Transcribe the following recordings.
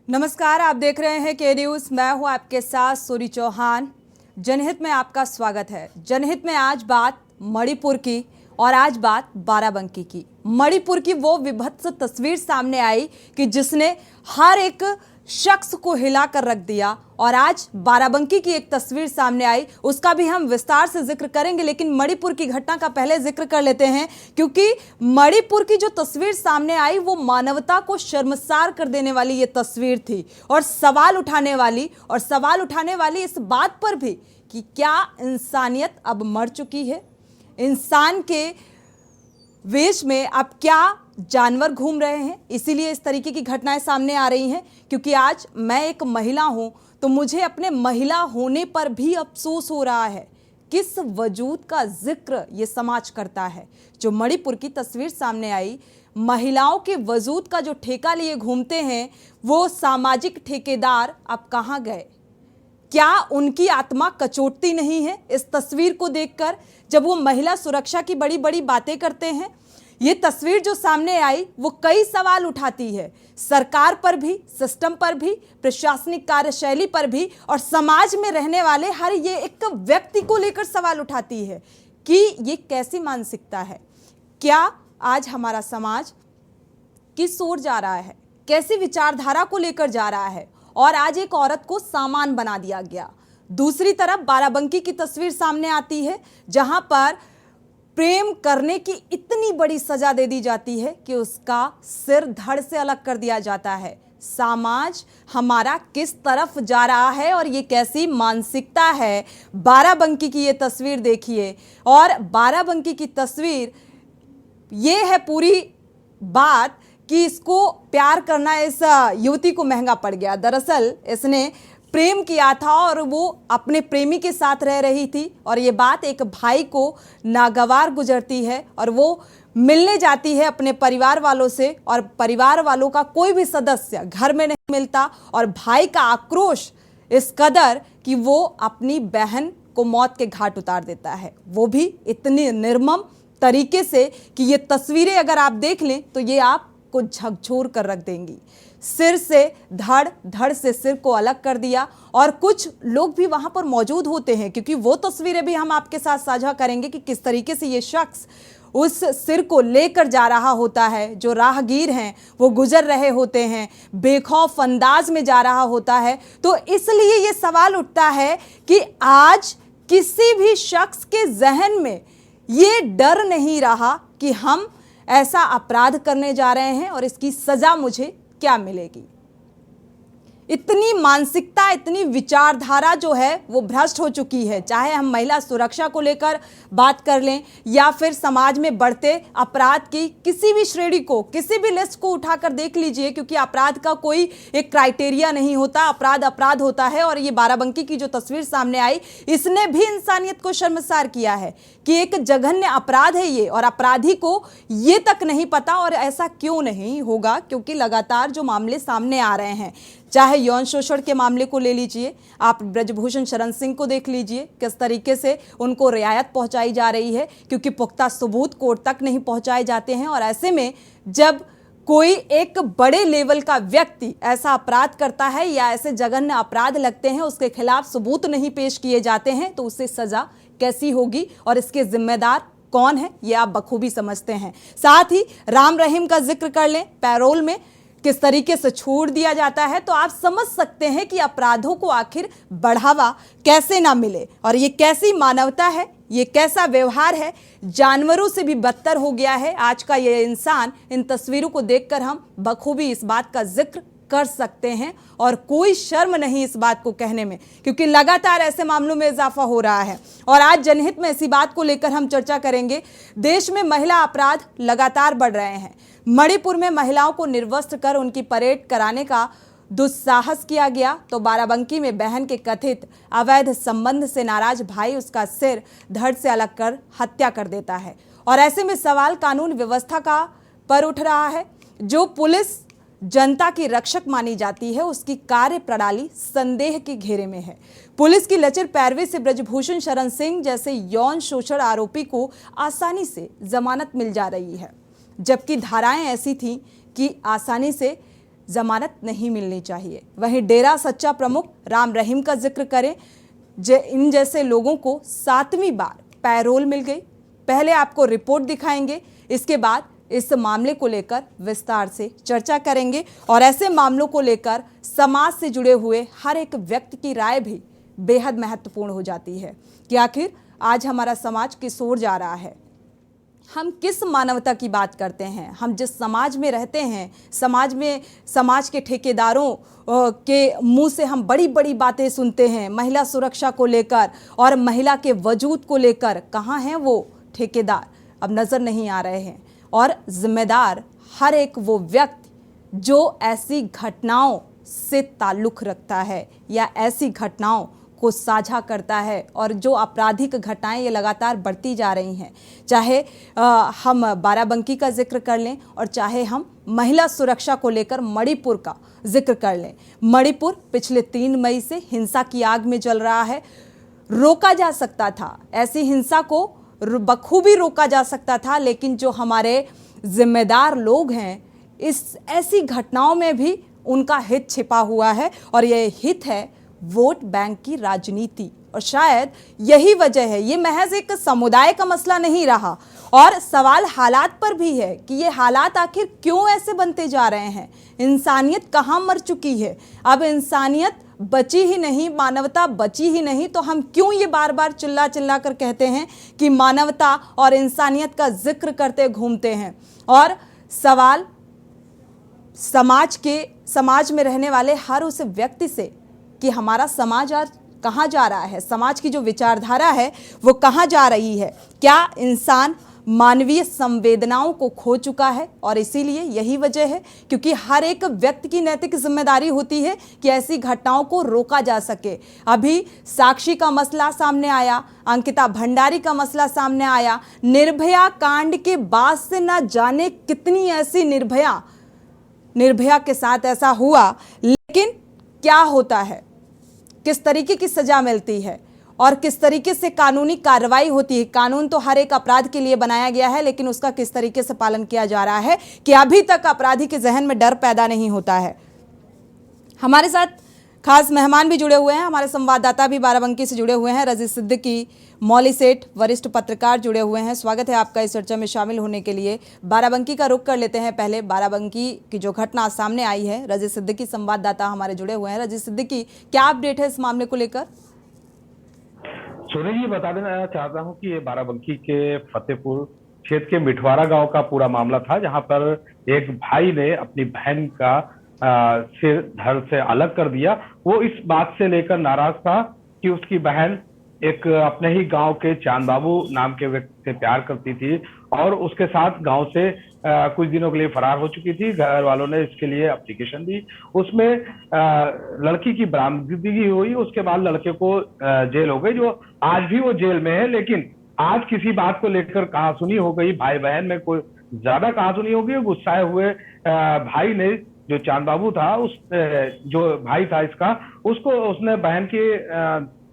नमस्कार, आप देख रहे हैं के न्यूज़। मैं हूं आपके साथ सूरी चौहान। जनहित में आपका स्वागत है। जनहित में आज बात मणिपुर की और आज बात बाराबंकी की। मणिपुर की वो विभत्स तस्वीर सामने आई कि जिसने हर एक शख्स को हिला कर रख दिया, और आज बाराबंकी की एक तस्वीर सामने आई, उसका भी हम विस्तार से जिक्र करेंगे। लेकिन मणिपुर की घटना का पहले जिक्र कर लेते हैं, क्योंकि मणिपुर की जो तस्वीर सामने आई वो मानवता को शर्मसार कर देने वाली ये तस्वीर थी, और सवाल उठाने वाली इस बात पर भी कि क्या इंसानियत अब मर चुकी है। इंसान के वेश में अब क्या जानवर घूम रहे हैं, इसीलिए इस तरीके की घटनाएं सामने आ रही हैं। क्योंकि आज मैं एक महिला हूं तो मुझे अपने महिला होने पर भी अफसोस हो रहा है। किस वजूद का जिक्र ये समाज करता है। जो मणिपुर की तस्वीर सामने आई, महिलाओं के वजूद का जो ठेका लिए घूमते हैं वो सामाजिक ठेकेदार अब कहां गए। क्या उनकी आत्मा कचोटती नहीं है इस तस्वीर को देखकर, जब वो महिला सुरक्षा की बड़ी बड़ी बातें करते हैं। ये तस्वीर जो सामने आई वो कई सवाल उठाती है, सरकार पर भी, सिस्टम पर भी, प्रशासनिक कार्यशैली पर भी, और समाज में रहने वाले हर ये एक व्यक्ति को लेकर सवाल उठाती है कि ये कैसी मानसिकता है। क्या आज हमारा समाज किस ओर जा रहा है, कैसी विचारधारा को लेकर जा रहा है, और आज एक औरत को सामान बना दिया गया। दूसरी तरफ बाराबंकी की तस्वीर सामने आती है, जहां पर प्रेम करने की इतनी बड़ी सजा दे दी जाती है कि उसका सिर धड़ से अलग कर दिया जाता है। समाज हमारा किस तरफ जा रहा है और ये कैसी मानसिकता है। बाराबंकी की ये तस्वीर देखिए, और बाराबंकी की तस्वीर ये है पूरी बात कि इसको प्यार करना इस युवती को महंगा पड़ गया। दरअसल इसने प्रेम किया था और वो अपने प्रेमी के साथ रह रही थी, और ये बात एक भाई को नागवार गुजरती है, और वो मिलने जाती है अपने परिवार वालों से, और परिवार वालों का कोई भी सदस्य घर में नहीं मिलता, और भाई का आक्रोश इस कदर कि वो अपनी बहन को मौत के घाट उतार देता है, वो भी इतनी निर्मम तरीके से कि ये तस्वीरें अगर आप देख लें तो ये आपको झकझोर कर रख देंगी। सिर से धड़ से सिर को अलग कर दिया, और कुछ लोग भी वहां पर मौजूद होते हैं, क्योंकि वो तस्वीरें भी हम आपके साथ साझा करेंगे कि किस तरीके से ये शख्स उस सिर को लेकर जा रहा होता है। जो राहगीर हैं वो गुजर रहे होते हैं, बेखौफ अंदाज में जा रहा होता है। तो इसलिए ये सवाल उठता है कि आज किसी भी शख्स के जहन में ये डर नहीं रहा कि हम ऐसा अपराध करने जा रहे हैं और इसकी सजा मुझे क्या मिलेगी। इतनी मानसिकता, इतनी विचारधारा जो है वो भ्रष्ट हो चुकी है। चाहे हम महिला सुरक्षा को लेकर बात कर लें, या फिर समाज में बढ़ते अपराध की किसी भी श्रेणी को, किसी भी लिस्ट को उठाकर देख लीजिए, क्योंकि अपराध का कोई एक क्राइटेरिया नहीं होता। अपराध अपराध होता है, और ये बाराबंकी की जो तस्वीर सामने आई, इसने भी इंसानियत को शर्मसार किया है कि एक जघन्य अपराध है ये, और अपराधी को ये तक नहीं पता। और ऐसा क्यों नहीं होगा, क्योंकि लगातार जो मामले सामने आ रहे हैं, चाहे यौन शोषण के मामले को ले लीजिए, आप ब्रजभूषण शरण सिंह को देख लीजिए, किस तरीके से उनको रियायत पहुंचाई जा रही है, क्योंकि पुख्ता सबूत कोर्ट तक नहीं पहुंचाए जाते हैं। और ऐसे में जब कोई एक बड़े लेवल का व्यक्ति ऐसा अपराध करता है या ऐसे जघन्य अपराध लगते हैं, उसके खिलाफ सबूत नहीं पेश किए जाते हैं, तो उसे सजा कैसी होगी, और इसके जिम्मेदार कौन है ये आप बखूबी समझते हैं। साथ ही राम रहीम का जिक्र कर लें, पैरोल में किस तरीके से छोड़ दिया जाता है, तो आप समझ सकते हैं कि अपराधों को आखिर बढ़ावा कैसे ना मिले, और ये कैसी मानवता है, ये कैसा व्यवहार है। जानवरों से भी बदतर हो गया है आज का ये इंसान। इन तस्वीरों को देखकर हम बखूबी इस बात का जिक्र कर सकते हैं, और कोई शर्म नहीं इस बात को कहने में, क्योंकि लगातार ऐसे मामलों में इजाफा हो रहा है। और आज जनहित में इसी बात को लेकर हम चर्चा करेंगे। देश में महिला अपराध लगातार बढ़ रहे हैं। मणिपुर में महिलाओं को निर्वस्त्र कर उनकी परेड कराने का दुस्साहस किया गया, तो बाराबंकी में बहन के कथित अवैध संबंध से नाराज भाई उसका सिर धड़ से अलग कर हत्या कर देता है। और ऐसे में सवाल कानून व्यवस्था का पर उठ रहा है। जो पुलिस जनता की रक्षक मानी जाती है, उसकी कार्य प्रणाली संदेह के घेरे में है। पुलिस की लचर पैरवी से ब्रजभूषण शरण सिंह जैसे यौन शोषण आरोपी को आसानी से जमानत मिल जा रही है, जबकि धाराएं ऐसी थीं कि आसानी से जमानत नहीं मिलनी चाहिए। वहीं डेरा सच्चा प्रमुख राम रहीम का जिक्र करें, इन जैसे लोगों को 7वीं बार पैरोल मिल गई। पहले आपको रिपोर्ट दिखाएंगे, इसके बाद इस मामले को लेकर विस्तार से चर्चा करेंगे और ऐसे मामलों को लेकर समाज से जुड़े हुए हर एक व्यक्ति की राय भी बेहद महत्वपूर्ण हो जाती है कि आखिर आज हमारा समाज किस ओर जा रहा है, हम किस मानवता की बात करते हैं, हम जिस समाज में रहते हैं, समाज के ठेकेदारों के मुंह से हम बड़ी बड़ी बातें सुनते हैं महिला सुरक्षा को लेकर और महिला के वजूद को लेकर। कहाँ हैं वो ठेकेदार? अब नज़र नहीं आ रहे हैं। और जिम्मेदार हर एक वो व्यक्ति जो ऐसी घटनाओं से ताल्लुक़ रखता है या ऐसी घटनाओं को साझा करता है और जो आपराधिक घटनाएं ये लगातार बढ़ती जा रही हैं, चाहे हम बाराबंकी का जिक्र कर लें और चाहे हम महिला सुरक्षा को लेकर मणिपुर का जिक्र कर लें। मणिपुर पिछले 3 मई से हिंसा की आग में जल रहा है। रोका जा सकता था, ऐसी हिंसा को बखूबी रोका जा सकता था, लेकिन जो हमारे जिम्मेदार लोग हैं इस ऐसी घटनाओं में भी उनका हित छिपा हुआ है और ये हित है वोट बैंक की राजनीति। और शायद यही वजह है, ये महज एक समुदाय का मसला नहीं रहा और सवाल हालात पर भी है कि ये हालात आखिर क्यों ऐसे बनते जा रहे हैं। इंसानियत कहाँ मर चुकी है? अब इंसानियत बची ही नहीं, मानवता बची ही नहीं, तो हम क्यों ये बार बार चिल्ला चिल्ला कर कहते हैं कि मानवता और इंसानियत का जिक्र करते घूमते हैं। और सवाल समाज में रहने वाले हर उस व्यक्ति से कि हमारा समाज आज कहाँ जा रहा है, समाज की जो विचारधारा है वो कहाँ जा रही है। क्या इंसान मानवीय संवेदनाओं को खो चुका है? और इसीलिए यही वजह है क्योंकि हर एक व्यक्ति की नैतिक जिम्मेदारी होती है कि ऐसी घटनाओं को रोका जा सके। अभी साक्षी का मसला सामने आया, अंकिता भंडारी का मसला सामने आया, निर्भया कांड के बाद से ना जाने कितनी ऐसी निर्भया के साथ ऐसा हुआ, लेकिन क्या होता है, किस तरीके की सजा मिलती है और किस तरीके से कानूनी कार्रवाई होती है। कानून तो हर एक अपराध के लिए बनाया गया है, लेकिन उसका किस तरीके से पालन किया जा रहा है कि अभी तक अपराधी के जहन में डर पैदा नहीं होता है। हमारे साथ खास मेहमान भी जुड़े हुए हैं, हमारे संवाददाता भी बाराबंकी से जुड़े हुए हैं। रजी सिद्दीकी, मौली सेठ, वरिष्ठ पत्रकार जुड़े हुए हैं। स्वागत है आपका इस चर्चा में शामिल होने के लिए। बाराबंकी का रुख कर लेते हैं। पहले बाराबंकी की जो घटना सामने आई है, रजी सिद्दीकी संवाददाता हमारे जुड़े हुए हैं। रजी सिद्दीकी, क्या अपडेट है इस मामले को लेकर? सोनी जी, बता देना चाहता हूं कि ये बाराबंकी के फतेहपुर क्षेत्र के मिठवारा गांव का पूरा मामला था, जहां पर एक भाई ने अपनी बहन का सिर धड़ से अलग कर दिया। वो इस बात से लेकर नाराज था कि उसकी बहन एक अपने ही गांव के चांद बाबू नाम के व्यक्ति से प्यार करती थी और उसके साथ गांव से कुछ दिनों के लिए फरार हो चुकी थी। घर वालों ने इसके लिए एप्लीकेशन दी, उसमें लड़की की बरामदगी हुई। उसके बाद लड़के को जेल हो गई, जो आज भी वो जेल में है। लेकिन आज किसी बात को लेकर कहासुनी हो गई, भाई बहन में कोई ज्यादा कहासुनी हो गई। गुस्साए हुए भाई ने, जो चांद बाबू था, जो भाई था इसका, उसने बहन के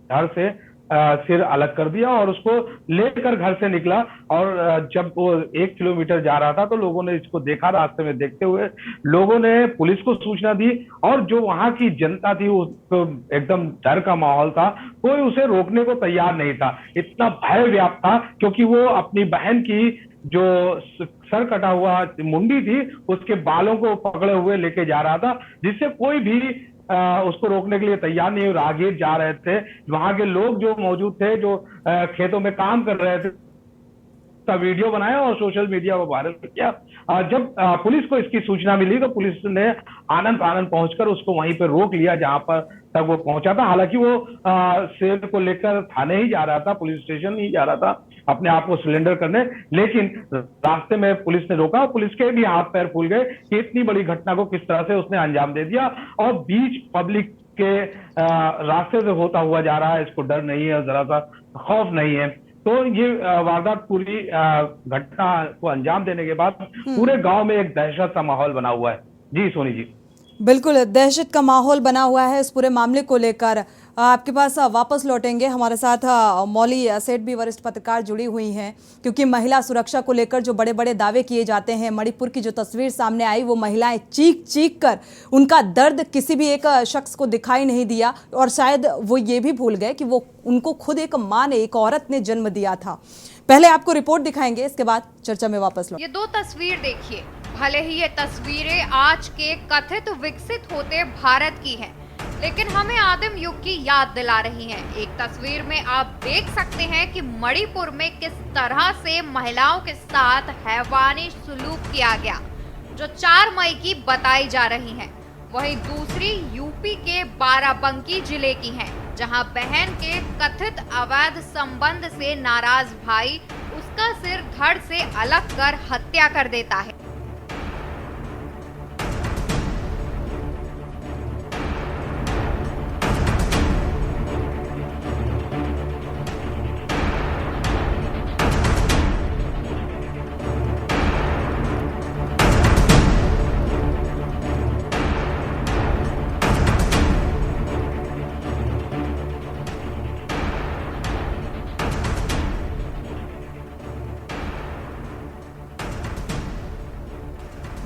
धड़ से सिर अलग कर दिया और उसको लेकर घर से निकला। और जब वो 1 किलोमीटर जा रहा था तो लोगों ने इसको देखा। रास्ते में देखते हुए लोगों ने पुलिस को सूचना दी और जो वहां की जनता थी उसको एकदम डर का माहौल था, कोई उसे रोकने को तैयार नहीं था। इतना भय व्याप्त था क्योंकि वो अपनी बहन की जो सर कटा हुआ मुंडी थी उसके बालों को पकड़े हुए लेके जा रहा था, जिससे कोई भी उसको रोकने के लिए तैयार नहीं। राहगीर जा रहे थे, वहां के लोग जो मौजूद थे, जो खेतों में काम कर रहे थे, वीडियो बनाया और सोशल मीडिया पर वायरल किया। जब पुलिस को इसकी सूचना मिली तो पुलिस ने आनंद पहुंचकर उसको वहीं पर रोक लिया जहां पर तक वो पहुंचा था। हालांकि वो सेल को लेकर थाने ही जा रहा था, पुलिस स्टेशन ही जा रहा था अपने आप को सिलेंडर करने, लेकिन रास्ते में पुलिस ने रोका। पुलिस के भी हाथ पैर फूल गए कि इतनी बड़ी घटना को किस तरह से उसने अंजाम दे दिया और बीच पब्लिक के रास्ते से होता हुआ जा रहा है। इसको डर नहीं है, जरा सा खौफ नहीं है। तो ये वारदात पूरी घटना को अंजाम देने के बाद पूरे गांव में एक दहशत का माहौल बना हुआ है। जी सोनी जी, बिल्कुल दहशत का माहौल बना हुआ है इस पूरे मामले को लेकर। आपके पास वापस लौटेंगे। हमारे साथ मौली सेठ भी वरिष्ठ पत्रकार जुड़ी हुई हैं, क्योंकि महिला सुरक्षा को लेकर जो बड़े बड़े दावे किए जाते हैं, मणिपुर की जो तस्वीर सामने आई वो महिलाएं चीख चीख कर उनका दर्द किसी भी एक शख्स को दिखाई नहीं दिया, और शायद वो ये भी भूल गए कि वो उनको खुद एक माँ ने, एक औरत ने जन्म दिया था। पहले आपको रिपोर्ट दिखाएंगे, इसके बाद चर्चा में वापस लौट। ये दो तस्वीर देखिए। भले ही ये तस्वीरें आज के कथित विकसित होते भारत की हैं, लेकिन हमें आदिम युग की याद दिला रही हैं। एक तस्वीर में आप देख सकते हैं कि मणिपुर में किस तरह से महिलाओं के साथ हैवानी सुलूक किया गया, जो 4 मई की बताई जा रही हैं। वहीं दूसरी यूपी के बाराबंकी जिले की हैं, जहां बहन के कथित अवैध संबंध से नाराज भाई उसका सिर धड़ से अलग कर हत्या कर देता है।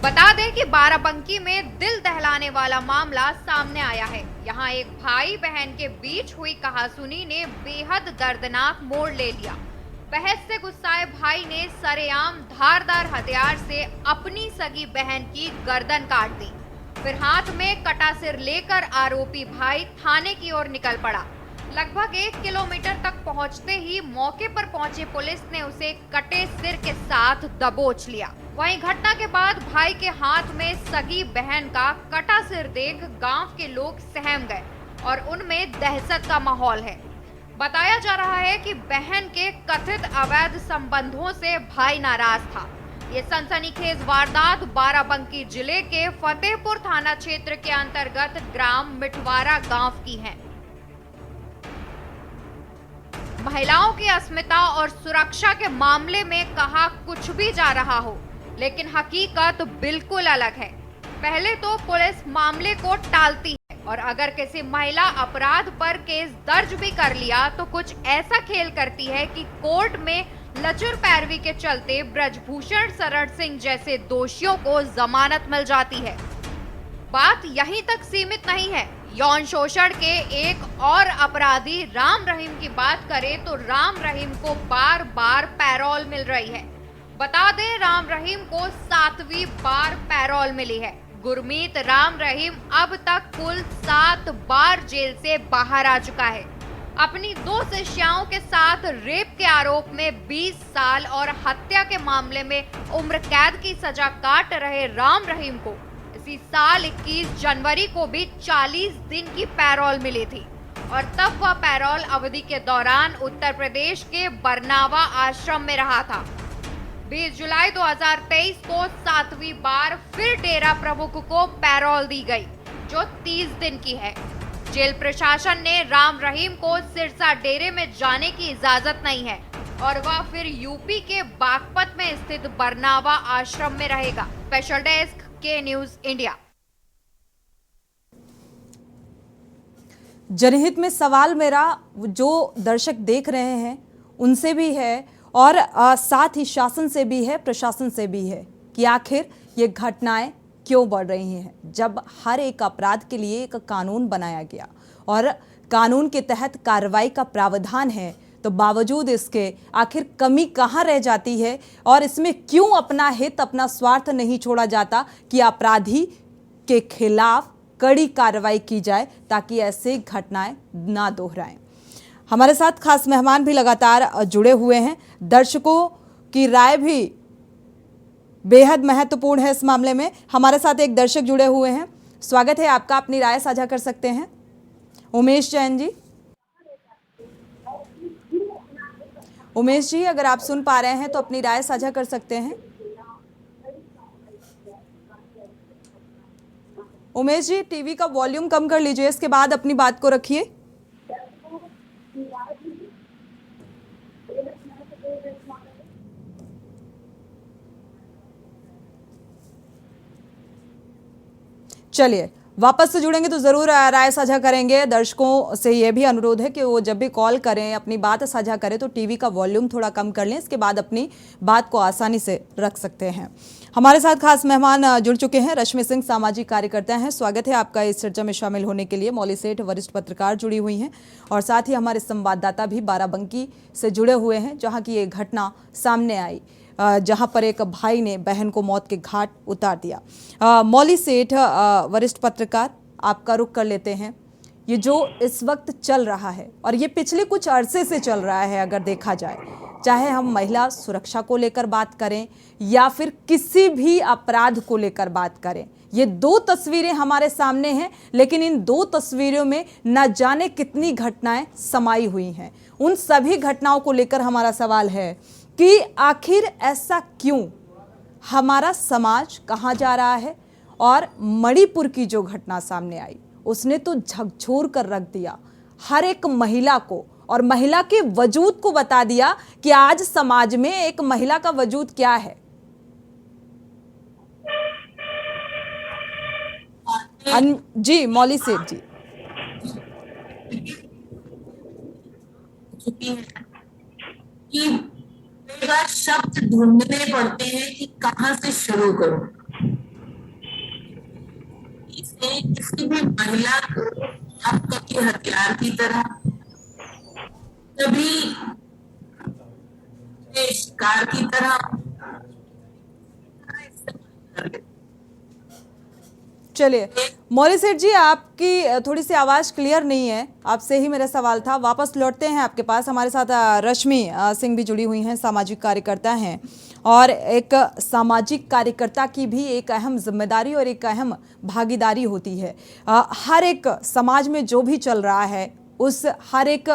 बता दें कि बाराबंकी में दिल दहलाने वाला मामला सामने आया है। यहाँ एक भाई बहन के बीच हुई कहासुनी ने बेहद दर्दनाक मोड़ ले लिया। बहस से गुस्साए भाई ने सरेआम धारदार हथियार से अपनी सगी बहन की गर्दन काट दी। फिर हाथ में कटा सिर लेकर आरोपी भाई थाने की ओर निकल पड़ा। लगभग 1 किलोमीटर तक पहुंचते ही मौके पर पहुंची पुलिस ने उसे कटे सिर के साथ दबोच लिया। वहीं घटना के बाद भाई के हाथ में सगी बहन का कटा सिर देख गांव के लोग सहम गए और उनमें दहशत का माहौल है। बताया जा रहा है कि बहन के कथित अवैध संबंधों से भाई नाराज था। ये सनसनीखेज वारदात बाराबंकी जिले के फतेहपुर थाना क्षेत्र के अंतर्गत ग्राम मिठवारा गांव की है। महिलाओं की अस्मिता और सुरक्षा के मामले में कहा कुछ भी जा रहा हो, लेकिन हकीकत बिल्कुल अलग है। पहले तो पुलिस मामले को टालती है, और अगर किसी महिला अपराध पर केस दर्ज भी कर लिया तो कुछ ऐसा खेल करती है कि कोर्ट में लचर पैरवी के चलते ब्रजभूषण शरण सिंह जैसे दोषियों को जमानत मिल जाती है। बात यहीं तक सीमित नहीं है। यौन शोषण के एक और अपराधी राम रहीम की बात करें तो राम रहीम को बार बार पैरोल मिल रही है। बता दें, राम रहीम को 7वीं बार पैरोल मिली है। गुरमीत राम रहीम अब तक कुल 7 बार जेल से बाहर आ चुका है। अपनी 2 शिष्याओं के साथ रेप के आरोप में 20 साल और हत्या के मामले में उम्र कैद की सजा काट रहे राम रहीम को इसी साल 21 जनवरी को भी 40 दिन की पैरोल मिली थी, और तब वह पैरोल अवधि के दौरान उत्तर प्रदेश के बरनावा आश्रम में रहा था। 20 जुलाई 2023 को 7वीं बार फिर डेरा प्रमुख को पैरोल दी गई, जो 30 दिन की है। जेल प्रशासन ने राम रहीम को सिरसा डेरे में जाने की इजाजत नहीं है, और वह फिर यूपी के बागपत में स्थित बरनावा आश्रम में रहेगा। स्पेशल डेस्क के न्यूज इंडिया। जनहित में सवाल मेरा जो दर्शक देख रहे हैं उनसे भी है, और साथ ही शासन से भी है, प्रशासन से भी है, कि आखिर ये घटनाएं क्यों बढ़ रही हैं, जब हर एक अपराध के लिए एक कानून बनाया गया और कानून के तहत कार्रवाई का प्रावधान है, तो बावजूद इसके आखिर कमी कहाँ रह जाती है, और इसमें क्यों अपना हित, अपना स्वार्थ नहीं छोड़ा जाता कि अपराधी के खिलाफ कड़ी कार्रवाई की जाए ताकि ऐसे घटनाएं ना दोहराएं। हमारे साथ खास मेहमान भी लगातार जुड़े हुए हैं। दर्शकों की राय भी बेहद महत्वपूर्ण है इस मामले में। हमारे साथ एक दर्शक जुड़े हुए हैं, स्वागत है आपका, अपनी राय साझा कर सकते हैं। उमेश जैन जी। उमेश जी, अगर आप सुन पा रहे हैं तो अपनी राय साझा कर सकते हैं। उमेश जी, टीवी का वॉल्यूम कम कर लीजिए, इसके बाद अपनी बात को रखिए। चलिए, वापस से जुड़ेंगे तो ज़रूर राय साझा करेंगे। दर्शकों से ये भी अनुरोध है कि वो जब भी कॉल करें, अपनी बात साझा करें तो टीवी का वॉल्यूम थोड़ा कम कर लें, इसके बाद अपनी बात को आसानी से रख सकते हैं। हमारे साथ खास मेहमान जुड़ चुके हैं, रश्मि सिंह सामाजिक कार्यकर्ता हैं। स्वागत है आपका इस चर्चा में शामिल होने के लिए। मौली सेठ वरिष्ठ पत्रकार जुड़ी हुई हैं और साथ ही हमारे संवाददाता भी बाराबंकी से जुड़े हुए हैं, जहाँ की ये घटना सामने आई, जहां पर एक भाई ने बहन को मौत के घाट उतार दिया। मौली सेठ वरिष्ठ पत्रकार, आपका रुख कर लेते हैं। ये जो इस वक्त चल रहा है और ये पिछले कुछ अरसे से चल रहा है, अगर देखा जाए, चाहे हम महिला सुरक्षा को लेकर बात करें या फिर किसी भी अपराध को लेकर बात करें, ये दो तस्वीरें हमारे सामने हैं, लेकिन इन दो तस्वीरों में न जाने कितनी घटनाएं समाई हुई हैं। उन सभी घटनाओं को लेकर हमारा सवाल है कि आखिर ऐसा क्यों? हमारा समाज कहाँ जा रहा है? और मणिपुर की जो घटना सामने आई, उसने तो झकझोर कर रख दिया हर एक महिला को, और महिला के वजूद को बता दिया कि आज समाज में एक महिला का वजूद क्या है। जी मौली सेठ जी। कई बार शब्द ढूंढने पड़ते हैं कि कहाँ से शुरू करूं। इसे किसी भी महिला को आप कभी हथियार की तरह, कभी शिकार की तरह चलिए मौली सेठ जी, आपकी थोड़ी सी आवाज़ क्लियर नहीं है, आपसे ही मेरा सवाल था। वापस लौटते हैं आपके पास। हमारे साथ रश्मि सिंह भी जुड़ी हुई हैं, सामाजिक कार्यकर्ता हैं, और एक सामाजिक कार्यकर्ता की भी एक अहम जिम्मेदारी और एक अहम भागीदारी होती है हर एक समाज में जो भी चल रहा है उस हर एक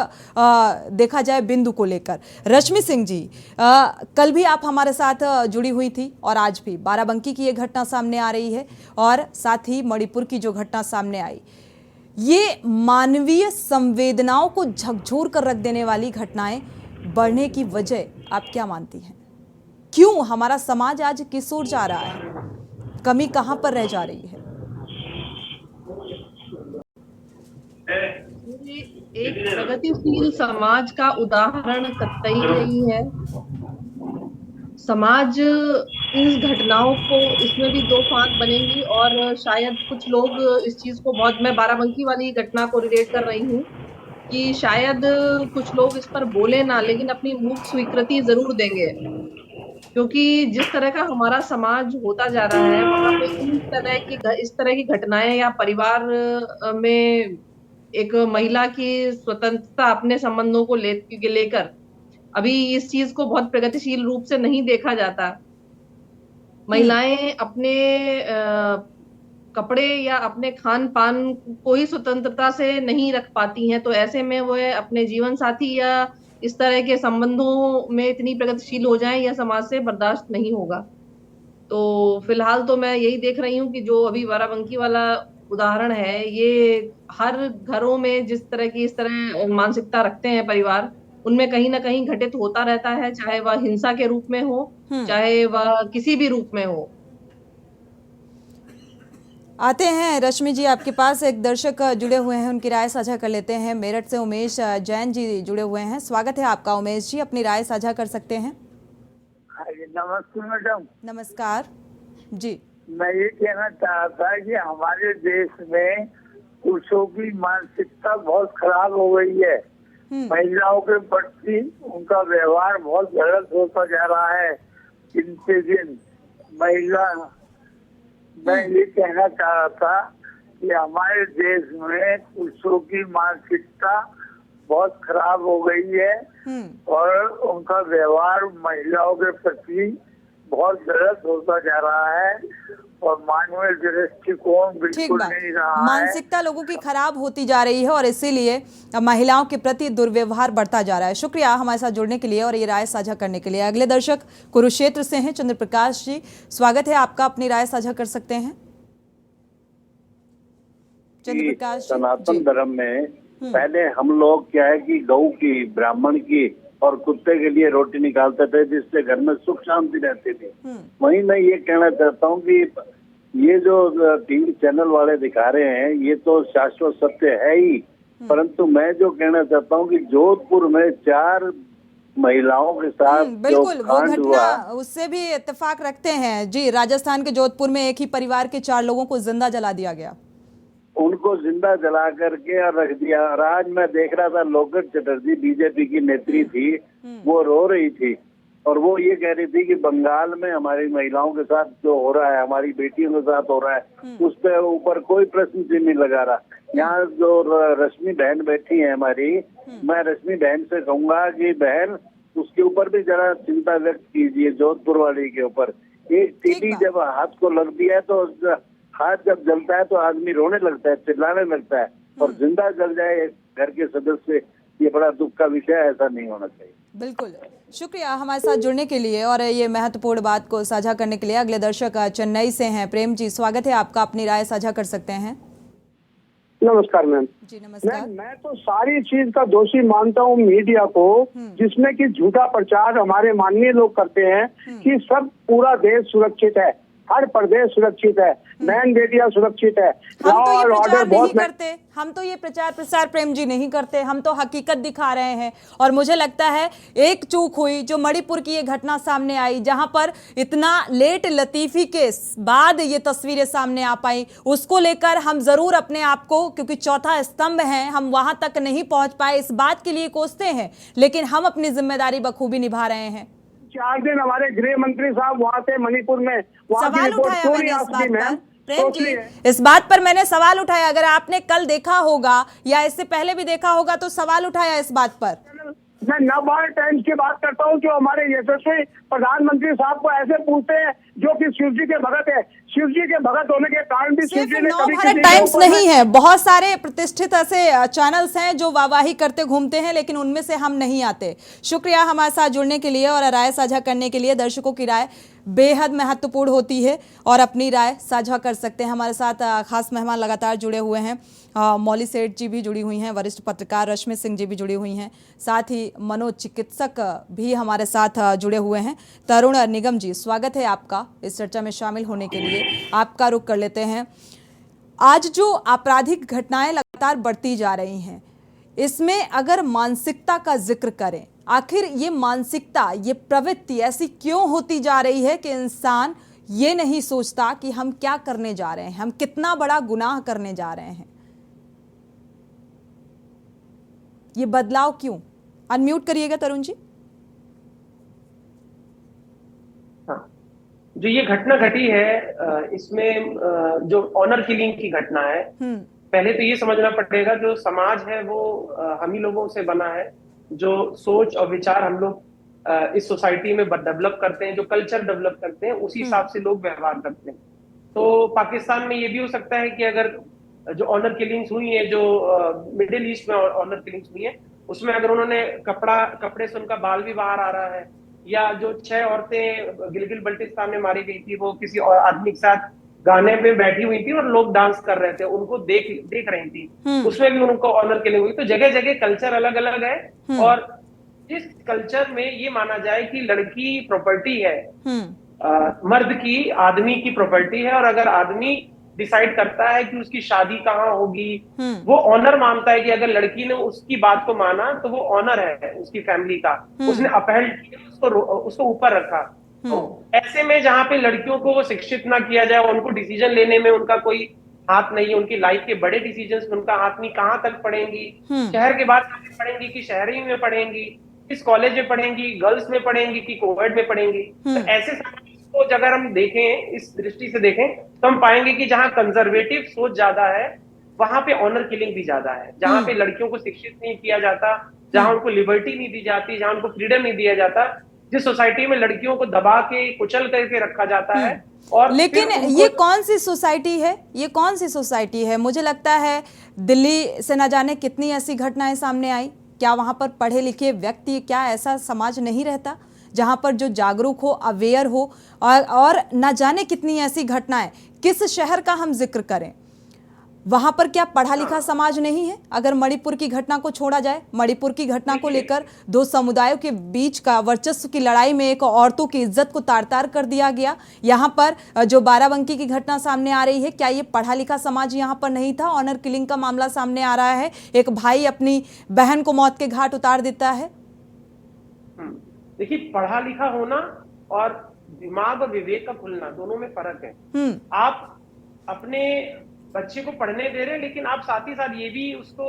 देखा जाए बिंदु को लेकर। रश्मि सिंह जी, कल भी आप हमारे साथ जुड़ी हुई थी और आज भी बाराबंकी की ये घटना सामने आ रही है और साथ ही मणिपुर की जो घटना सामने आई, ये मानवीय संवेदनाओं को झकझोर कर रख देने वाली घटनाएं बढ़ने की वजह आप क्या मानती हैं? क्यों हमारा समाज आज किस ओर जा रहा है? कमी कहां पर रह जा रही है? एक प्रगतिशील समाज का उदाहरण कतई नहीं है। समाज इन घटनाओं को, इसमें भी दो फांद बनेंगी और शायद कुछ लोग इस चीज को बहुत, मैं बाराबंकी वाली घटना को रिलेट कर रही हूँ कि शायद कुछ लोग इस पर बोले ना, लेकिन अपनी मूक स्वीकृति जरूर देंगे, क्योंकि जिस तरह का हमारा समाज होता जा रहा है वहां पे इस तरह की घटनाएं या परिवार में एक महिला की स्वतंत्रता अपने संबंधों को लेकर अभी इस चीज को बहुत प्रगतिशील रूप से नहीं देखा जाता। महिलाएं अपने कपड़े या अपने खान पान को ही स्वतंत्रता से नहीं रख पाती हैं, तो ऐसे में वो अपने जीवन साथी या इस तरह के संबंधों में इतनी प्रगतिशील हो जाएं, यह समाज से बर्दाश्त नहीं होगा। तो फिलहाल तो मैं यही देख रही हूँ कि जो अभी बाराबंकी वाला उदाहरण है, ये हर घरों में जिस तरह की इस तरह मानसिकता रखते हैं परिवार, उनमें कहीं ना कहीं घटित होता रहता है, चाहे वह हिंसा के रूप में हो, चाहे वह किसी भी रूप में हो। आते हैं रश्मि जी आपके पास, एक दर्शक जुड़े हुए हैं, उनकी राय साझा कर लेते हैं। मेरठ से उमेश जैन जी जुड़े हुए हैं। स्वागत है आपका उमेश जी, अपनी राय साझा कर सकते हैं। नमस्ते मैडम। नमस्कार जी। मैं ये कहना चाहता कि हमारे देश में पुरुषों की मानसिकता बहुत खराब हो गई है। महिलाओं के प्रति उनका व्यवहार बहुत गलत होता जा रहा है दिन पे दिन। मैं ये कहना चाह रहा था कि हमारे देश में पुरुषों की मानसिकता बहुत खराब हो गई है और उनका व्यवहार महिलाओं के प्रति बहुत गलत होता जा रहा है और मानवीय दृष्टिकोण बिल्कुल नहीं रहा है। मानसिकता लोगों की खराब होती जा रही है और इसीलिए महिलाओं के प्रति दुर्व्यवहार बढ़ता जा रहा है। शुक्रिया हमारे साथ जुड़ने के लिए और ये राय साझा करने के लिए। अगले दर्शक कुरुक्षेत्र से हैं चंद्र प्रकाश जी, स्वागत है आपका, अपनी राय साझा कर सकते हैं। चंद्र प्रकाश, सनातन धर्म में पहले हम लोग क्या है कि गऊ की, ब्राह्मण की और कुत्ते के लिए रोटी निकालते थे, जिससे घर में सुख शांति रहती थी। वहीं मैं ये कहना चाहता हूँ कि ये जो टीवी चैनल वाले दिखा रहे हैं ये तो शाश्वत सत्य है ही, परंतु मैं जो कहना चाहता हूँ कि जोधपुर में 4 महिलाओं के साथ जो बिल्कुल, वो कांड हुआ, घटना उससे भी इत्तेफाक रखते हैं जी। राजस्थान के जोधपुर में एक ही परिवार के 4 लोगों को जिंदा जला दिया गया, उनको जिंदा जला करके और रख दिया। और आज मैं देख रहा था लोकेट चटर्जी बीजेपी की नेत्री थी, वो रो रही थी और वो ये कह रही थी कि बंगाल में हमारी महिलाओं के साथ जो हो रहा है, हमारी बेटियों के साथ हो रहा है, उस पे ऊपर कोई प्रश्न चिन्ह नहीं लगा रहा। यहाँ जो रश्मि बहन बैठी है हमारी, मैं रश्मि बहन से कहूंगा कि बहन उसके ऊपर भी जरा चिंता व्यक्त कीजिए, जोधपुर वाली के ऊपर। एक टीटी जब हाथ को लग दिया है तो हाथ जब जलता है तो आदमी रोने लगता है, चिल्लाने लगता है, और जिंदा जल जाए एक घर के सदस्य, ये बड़ा दुख का विषय है, ऐसा नहीं होना चाहिए। बिल्कुल, शुक्रिया हमारे साथ जुड़ने के लिए और ये महत्वपूर्ण बात को साझा करने के लिए। अगले दर्शक चेन्नई से हैं, प्रेम जी, स्वागत है आपका, अपनी राय साझा कर सकते हैं। नमस्कार मैम जी नमस्कार। मैं तो सारी चीज का दोषी मानता हूँ मीडिया को, जिसमें कि झूठा प्रचार हमारे माननीय लोग करते हैं कि सब पूरा देश सुरक्षित है, हर प्रदेश सुरक्षित है, बहन बेटियां सुरक्षित है, हम तो ये और प्रचार ऑर्डर नहीं बहुत करते, हम तो ये प्रचार प्रसार प्रेम जी नहीं करते, हम तो हकीकत दिखा रहे हैं। और मुझे लगता है एक चूक हुई जो मणिपुर की ये घटना सामने आई, जहां पर इतना लेट लतीफी के बाद ये तस्वीरें सामने आ पाई, उसको लेकर हम जरूर अपने आप को, क्योंकि चौथा स्तंभ है, हम वहां तक नहीं पहुंच पाए, इस बात के लिए कोसते हैं, लेकिन हम अपनी जिम्मेदारी बखूबी निभा रहे हैं। 4 दिन हमारे गृह मंत्री साहब वहाँ थे मणिपुर में, वहाँ की सवाल रिपोर्ट उठाया पूरी मैंने इस आपकी बात मैम, पर प्रेम जी, सोचिए। इस बात पर मैंने सवाल उठाया। अगर आपने कल देखा होगा या इससे पहले भी देखा होगा तो सवाल उठाया इस बात पर। मैं नवभारत टाइम्स की बात करता हूँ, जो हमारे यशस्वी प्रधानमंत्री साहब को ऐसे पूछते हैं जो कि शिव जी के भगत है, शिव जी के भगत होने के कारण भी शिव सिर्फ जी ने कभी नवभारत किसी के टाइम्स ऊपर नहीं है, बहुत सारे प्रतिष्ठित ऐसे चैनल्स हैं जो वाहवाही करते घूमते हैं, लेकिन उनमें से हम नहीं आते। शुक्रिया हमारे साथ जुड़ने के लिए और राय साझा करने के लिए। दर्शकों की राय बेहद महत्वपूर्ण होती है और अपनी राय साझा कर सकते हैं। हमारे साथ खास मेहमान लगातार जुड़े हुए हैं, मौली सेठ जी भी जुड़ी हुई हैं, वरिष्ठ पत्रकार रश्मि सिंह जी भी जुड़ी हुई हैं, साथ ही मनोचिकित्सक भी हमारे साथ जुड़े हुए हैं। तरुण निगम जी, स्वागत है आपका इस चर्चा में शामिल होने के लिए। आपका रुख कर लेते हैं। आज जो आपराधिक घटनाएं लगातार बढ़ती जा रही हैं, इसमें अगर मानसिकता का जिक्र करें, आखिर ये मानसिकता, ये प्रवृत्ति ऐसी क्यों होती जा रही है कि इंसान ये नहीं सोचता कि हम क्या करने जा रहे हैं, हम कितना बड़ा गुनाह करने जा रहे हैं? ये बदलाव क्यों? अनम्यूट करिएगा तरुण जी। जो ये घटना घटी है, इसमें जो ऑनर किलिंग की घटना है, पहले तो ये समझना पड़ेगा जो समाज है वो हम ही लोगों से बना है। जो सोच और विचार हम लोग इस सोसाइटी में डेवलप करते हैं, जो कल्चर डेवलप करते हैं, उसी हिसाब से लोग व्यवहार करते हैं। तो पाकिस्तान में ये भी हो सकता है कि अगर जो ऑनर किलिंग्स हुई है, जो मिडिल ईस्ट में ऑनर किलिंग्स हुई है, उसमें अगर उन्होंने कपड़े से उनका बाल भी बाहर आ रहा है, या जो 6 औरतें गिलगित बल्टिस्तान में मारी गई थी, वो किसी और आदमी के साथ गाने में बैठी हुई थी और लोग डांस कर रहे थे, उनको देख रही थी, उसमें भी उनको ऑनर किलिंग हुई। तो जगह जगह कल्चर अलग अलग है, और जिस कल्चर में ये माना जाए कि लड़की प्रॉपर्टी है, मर्द की, आदमी की प्रॉपर्टी है, और अगर आदमी डिसाइड करता है कि उसकी शादी कहाँ होगी, वो ऑनर मानता है कि अगर लड़की ने उसकी बात को माना तो वो ऑनर है उसकी फैमिली का, उसने अपहेल्ड किया, उसको ऊपर रखा। तो ऐसे में जहाँ पे लड़कियों को शिक्षित ना किया जाए, उनको डिसीजन लेने में उनका कोई हाथ नहीं है, उनकी लाइफ के बड़े डिसीजन में उनका हाथ नहीं, कहाँ तक पढ़ेंगी, शहर के बाद पढ़ेंगी कि शहरी में पढ़ेंगी, किस कॉलेज में पढ़ेंगी, गर्ल्स में पढ़ेंगी कि कोविड में पढ़ेंगी। तो ऐसे को अगर हम देखें, इस दृष्टि से देखें, तो हम पाएंगे कि जहाँ कंजर्वेटिव सोच ज्यादा है, वहां पे ऑनर किलिंग भी ज्यादा है। जहाँ पे लड़कियों को शिक्षित नहीं किया जाता, जहाँ उनको लिबर्टी नहीं दी जाती, जहाँ उनको फ्रीडम नहीं दिया जाता, जिस सोसाइटी में लड़कियों को दबा के कुचल करके रखा जाता है। और लेकिन ये कौन सी सोसाइटी है, ये कौन सी सोसाइटी है? मुझे लगता है दिल्ली से न जाने कितनी ऐसी घटनाएं सामने आई। क्या वहां पर पढ़े लिखे व्यक्ति, क्या ऐसा समाज नहीं रहता जहां पर जो जागरूक हो, अवेयर हो, और न जाने कितनी ऐसी घटनाएं। किस शहर का हम जिक्र करें? वहां पर क्या पढ़ा लिखा समाज नहीं है? अगर मणिपुर की घटना को छोड़ा जाए, मणिपुर की घटना को लेकर दो समुदायों के बीच का वर्चस्व की लड़ाई में एक औरतों की इज्जत को तार-तार कर दिया गया। यहाँ पर जो बाराबंकी की घटना सामने आ रही है, क्या ये पढ़ा लिखा समाज यहाँ पर नहीं था? ऑनर किलिंग का मामला सामने आ रहा है, एक भाई अपनी बहन को मौत के घाट उतार देता है। देखिए, पढ़ा लिखा होना और दिमाग और विवेक का खुलना, दोनों में फर्क है। आप अपने बच्चे को पढ़ने दे रहे हैं, लेकिन आप साथ ही साथ ये भी उसको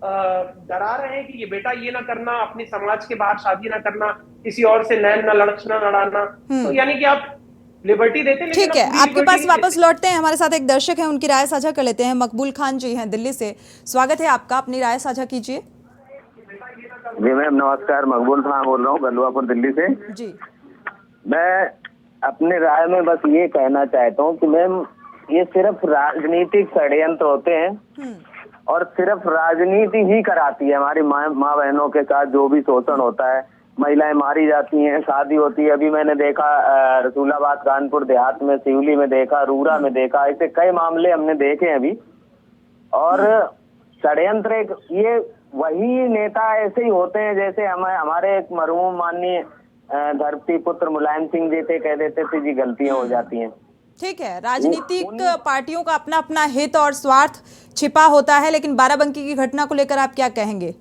डरा रहे हैं कि ये बेटा ये ना करना, अपने समाज के बाहर शादी ना करना, किसी और से नैन ना लड़ाना। तो यानी कि आप लिबर्टी देते हैं। ठीक है, आपके पास वापस लौटते हैं। हमारे साथ एक दर्शक है, उनकी राय साझा कर लेते हैं। मकबूल खान जी हैं दिल्ली से, स्वागत है आपका, अपनी राय साझा कीजिए। जी मैम नमस्कार, मकबूल खान बोल रहा हूँ गलुआपुर दिल्ली से जी। मैं अपने राय में बस ये कहना चाहता हूँ कि मैम ये सिर्फ राजनीतिक षड्यंत्र होते हैं और सिर्फ राजनीति ही कराती है। हमारी माँ बहनों के साथ जो भी शोषण होता है, महिलाएं मारी जाती हैं, शादी होती है। अभी मैंने देखा रसूलाबाद, कानपुर देहात में, सिवली में देखा, रूरा में देखा, ऐसे कई मामले हमने देखे हैं अभी। और षड्यंत्र एक ये वही नेता ऐसे ही होते हैं जैसे हमारे एक मरहूम माननीय धरती पुत्र मुलायम सिंह जी थे, कह देते थे जी गलतियां हो जाती हैं। ठीक है, राजनीतिक पार्टियों का अपना अपना हित और स्वार्थ छिपा होता है, लेकिन बाराबंकी की घटना को लेकर आप क्या कहेंगे?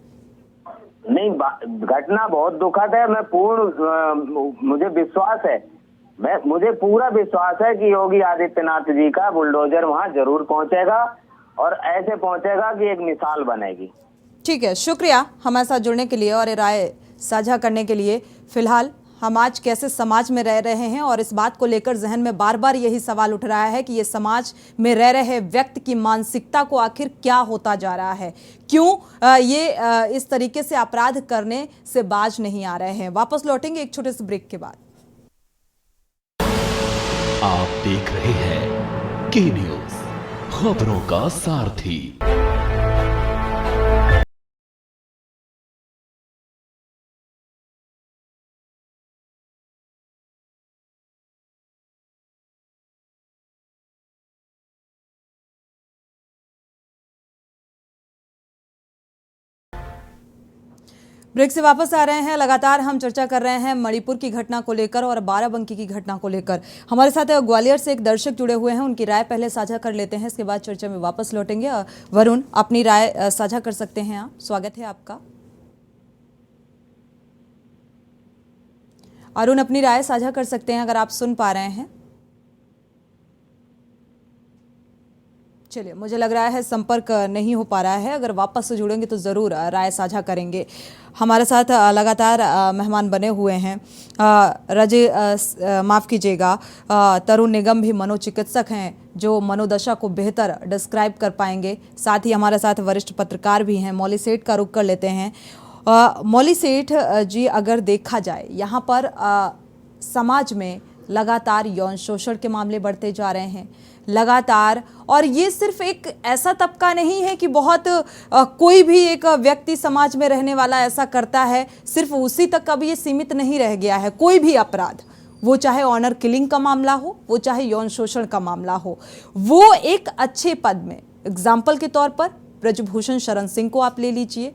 नहीं, घटना बहुत दुखद है। मैं मुझे विश्वास है, मुझे पूरा विश्वास है कि योगी आदित्यनाथ जी का बुलडोजर वहां जरूर पहुंचेगा और ऐसे पहुंचेगा कि एक मिसाल बनेगी। ठीक है, शुक्रिया हमारे साथ जुड़ने के लिए और ये राय साझा करने के लिए। फिलहाल हम आज कैसे समाज में रह रहे हैं और इस बात को लेकर जहन में बार बार यही सवाल उठ रहा है कि ये समाज में रह रहे व्यक्ति की मानसिकता को आखिर क्या होता जा रहा है, क्यों ये इस तरीके से अपराध करने से बाज नहीं आ रहे हैं। वापस लौटेंगे एक छोटे से ब्रेक के बाद। आप देख रहे हैं के न्यूज़, खबरों का सारथी। ब्रेक से वापस आ रहे हैं। लगातार हम चर्चा कर रहे हैं मणिपुर की घटना को लेकर और बाराबंकी की घटना को लेकर। हमारे साथ ग्वालियर से एक दर्शक जुड़े हुए हैं, उनकी राय पहले साझा कर लेते हैं, इसके बाद चर्चा में वापस लौटेंगे। वरुण, अपनी राय साझा कर सकते हैं आप, स्वागत है आपका। अरुण, अपनी राय साझा कर सकते हैं अगर आप सुन पा रहे हैं। चलिए, मुझे लग रहा है संपर्क नहीं हो पा रहा है, अगर वापस से जुड़ेंगे तो ज़रूर राय साझा करेंगे। हमारे साथ लगातार मेहमान बने हुए हैं। माफ़ कीजिएगा, तरुण निगम भी मनोचिकित्सक हैं जो मनोदशा को बेहतर डिस्क्राइब कर पाएंगे। साथ ही हमारे साथ वरिष्ठ पत्रकार भी हैं। मौली सेठ का रुख कर लेते हैं। मौली सेठ जी, अगर देखा जाए यहाँ पर समाज में लगातार यौन शोषण के मामले बढ़ते जा रहे हैं लगातार, और ये सिर्फ एक ऐसा तबका नहीं है कि बहुत कोई भी एक व्यक्ति समाज में रहने वाला ऐसा करता है, सिर्फ उसी तक अब ये सीमित नहीं रह गया है। कोई भी अपराध, वो चाहे ऑनर किलिंग का मामला हो, वो चाहे यौन शोषण का मामला हो, वो एक अच्छे पद में, एग्जाम्पल के तौर पर ब्रजभूषण शरण सिंह को आप ले लीजिए,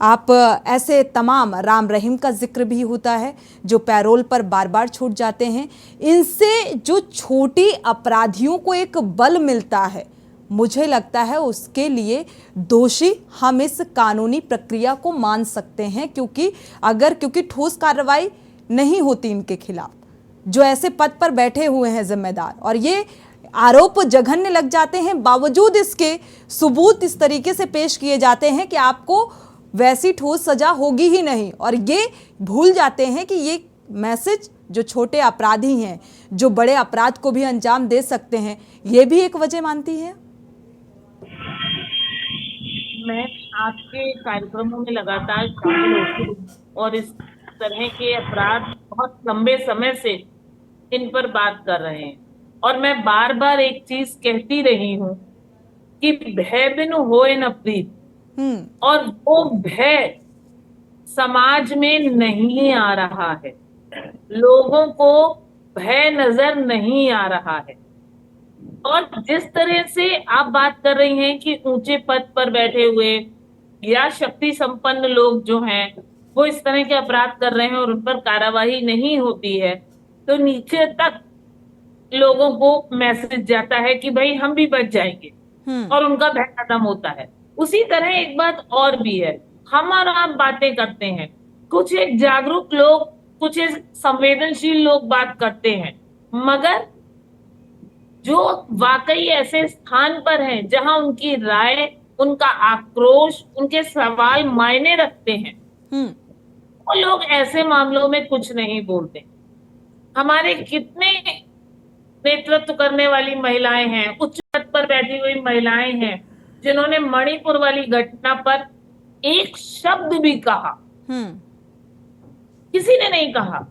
आप ऐसे तमाम, राम रहीम का जिक्र भी होता है जो पैरोल पर बार बार छूट जाते हैं। इनसे जो छोटी अपराधियों को एक बल मिलता है, मुझे लगता है उसके लिए दोषी हम इस कानूनी प्रक्रिया को मान सकते हैं, क्योंकि ठोस कार्रवाई नहीं होती इनके खिलाफ, जो ऐसे पद पर बैठे हुए हैं जिम्मेदार, और ये आरोप जघन्य लग जाते हैं, बावजूद इसके सबूत इस तरीके से पेश किए जाते हैं कि आपको वैसी ठोस सजा होगी ही नहीं, और ये भूल जाते हैं कि ये मैसेज जो छोटे अपराधी हैं, जो बड़े अपराध को भी अंजाम दे सकते हैं, ये भी एक वजह मानती है। मैं आपके कार्यक्रमों में लगातार शामिल होती हूँ और इस तरह के अपराध बहुत लंबे समय से इन पर बात कर रहे हैं, और मैं बार बार एक चीज कहती रही हूँ कि भय बिनु होए न प्रीत, और वो भय समाज में नहीं आ रहा है, लोगों को भय नजर नहीं आ रहा है। और जिस तरह से आप बात कर रही हैं कि ऊंचे पद पर बैठे हुए या शक्ति संपन्न लोग जो हैं वो इस तरह के अपराध कर रहे हैं और उन पर कार्रवाई नहीं होती है, तो नीचे तक लोगों को मैसेज जाता है कि भाई हम भी बच जाएंगे और उनका भय खत्म होता है। उसी तरह एक बात और भी है, हम और आप बातें करते हैं, कुछ एक जागरूक लोग, कुछ एक संवेदनशील लोग बात करते हैं, मगर जो वाकई ऐसे स्थान पर हैं जहां उनकी राय, उनका आक्रोश, उनके सवाल मायने रखते हैं, वो लोग ऐसे मामलों में कुछ नहीं बोलते। हमारे कितने नेतृत्व करने वाली महिलाएं हैं, उच्च पद पर बैठी हुई महिलाएं हैं, जिन्होंने मणिपुर वाली घटना पर एक शब्द भी कहा, किसी ने नहीं कहा।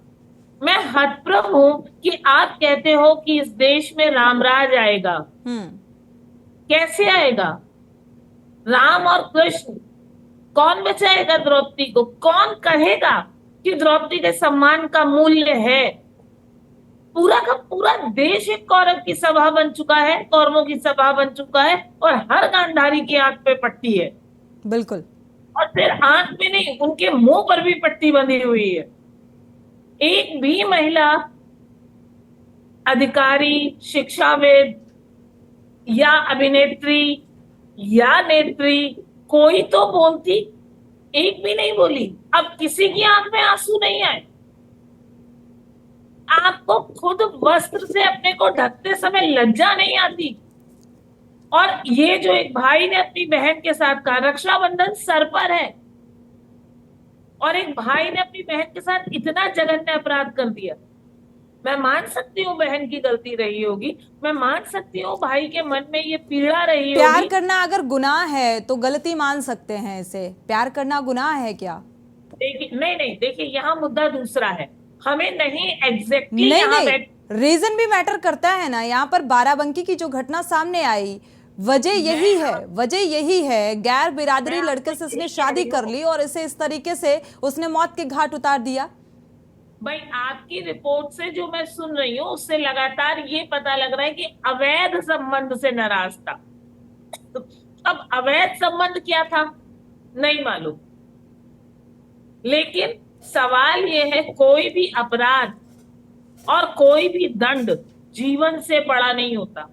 मैं हतप्रभ हूं कि आप कहते हो कि इस देश में रामराज आएगा। कैसे आएगा? राम और कृष्ण, कौन बचाएगा द्रौपदी को? कौन कहेगा कि द्रौपदी के सम्मान का मूल्य है? पूरा का पूरा देश एक कौरव की सभा बन चुका है, कौरवों की सभा बन चुका है, और हर गांधारी की आंख पे पट्टी है। बिल्कुल। और फिर आंख में नहीं, उनके मुंह पर भी पट्टी बंधी हुई है। एक भी महिला अधिकारी, शिक्षाविद या अभिनेत्री या नेत्री कोई तो बोलती, एक भी नहीं बोली। अब किसी की आंख में आंसू नहीं आए। आपको खुद वस्त्र से अपने को ढकते समय लज्जा नहीं आती? और ये जो एक भाई ने अपनी बहन के साथ कहा, रक्षाबंधन सर पर है, और एक भाई ने अपनी बहन के साथ इतना जघन्य अपराध कर दिया। मैं मान सकती हूँ बहन की गलती रही होगी, मैं मान सकती हूँ भाई के मन में ये पीड़ा रही होगी। प्यार करना अगर गुनाह है तो गलती मान सकते हैं इसे। प्यार करना गुनाह है क्या? देखिए, नहीं, देखिए यहाँ मुद्दा दूसरा है। हमें नहीं एग्जैक्टली नहीं, रीजन भी मैटर करता है ना। यहाँ पर बाराबंकी की जो घटना सामने आई, वजह यही है गैर बिरादरी लड़के से उसने शादी कर ली और इसे इस तरीके से उसने मौत के घाट उतार दिया। भाई, आपकी रिपोर्ट से जो मैं सुन रही हूँ उससे लगातार ये पता लग रहा है कि अवैध संबंध से नाराज था। तो अब अवैध संबंध क्या था नहीं मालूम, लेकिन सवाल ये है, कोई भी अपराध और कोई भी दंड जीवन से बड़ा नहीं होता।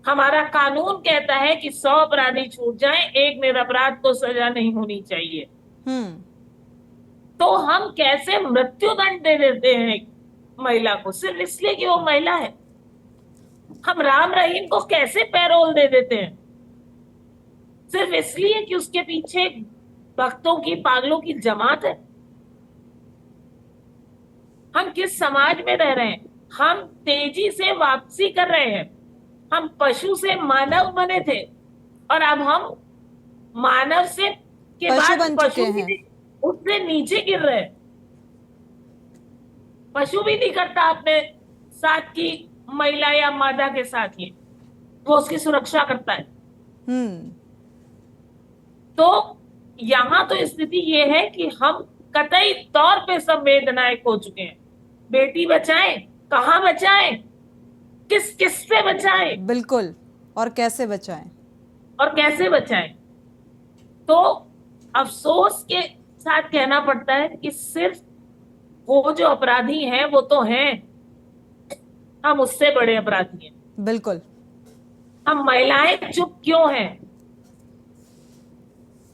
हमारा कानून कहता है कि 100 अपराधी छूट जाएं, एक निरपराध को सजा नहीं होनी चाहिए। तो हम कैसे मृत्यु दंड दे देते हैं महिला को सिर्फ इसलिए कि वो महिला है? हम राम रहीम को कैसे पैरोल दे देते हैं सिर्फ इसलिए कि उसके पीछे भक्तों की, पागलों की जमात है? हम किस समाज में रह रहे हैं? हम तेजी से वापसी कर रहे हैं। हम पशु से मानव बने थे और अब हम मानव से के बाद पशु उससे नीचे गिर रहे हैं। पशु भी नहीं करता अपने साथ की महिला या मादा के साथ, ये वो उसकी सुरक्षा करता है। तो यहाँ तो स्थिति ये है कि हम कतई तौर पे संवेदनाएं खो चुके हैं। बेटी बचाएं, कहाँ बचाएं, किस से बचाएं? बिल्कुल, और कैसे बचाएं? तो अफसोस के साथ कहना पड़ता है कि सिर्फ वो जो अपराधी हैं वो तो हैं, हम उससे बड़े अपराधी हैं। बिल्कुल। हम महिलाएं चुप क्यों हैं?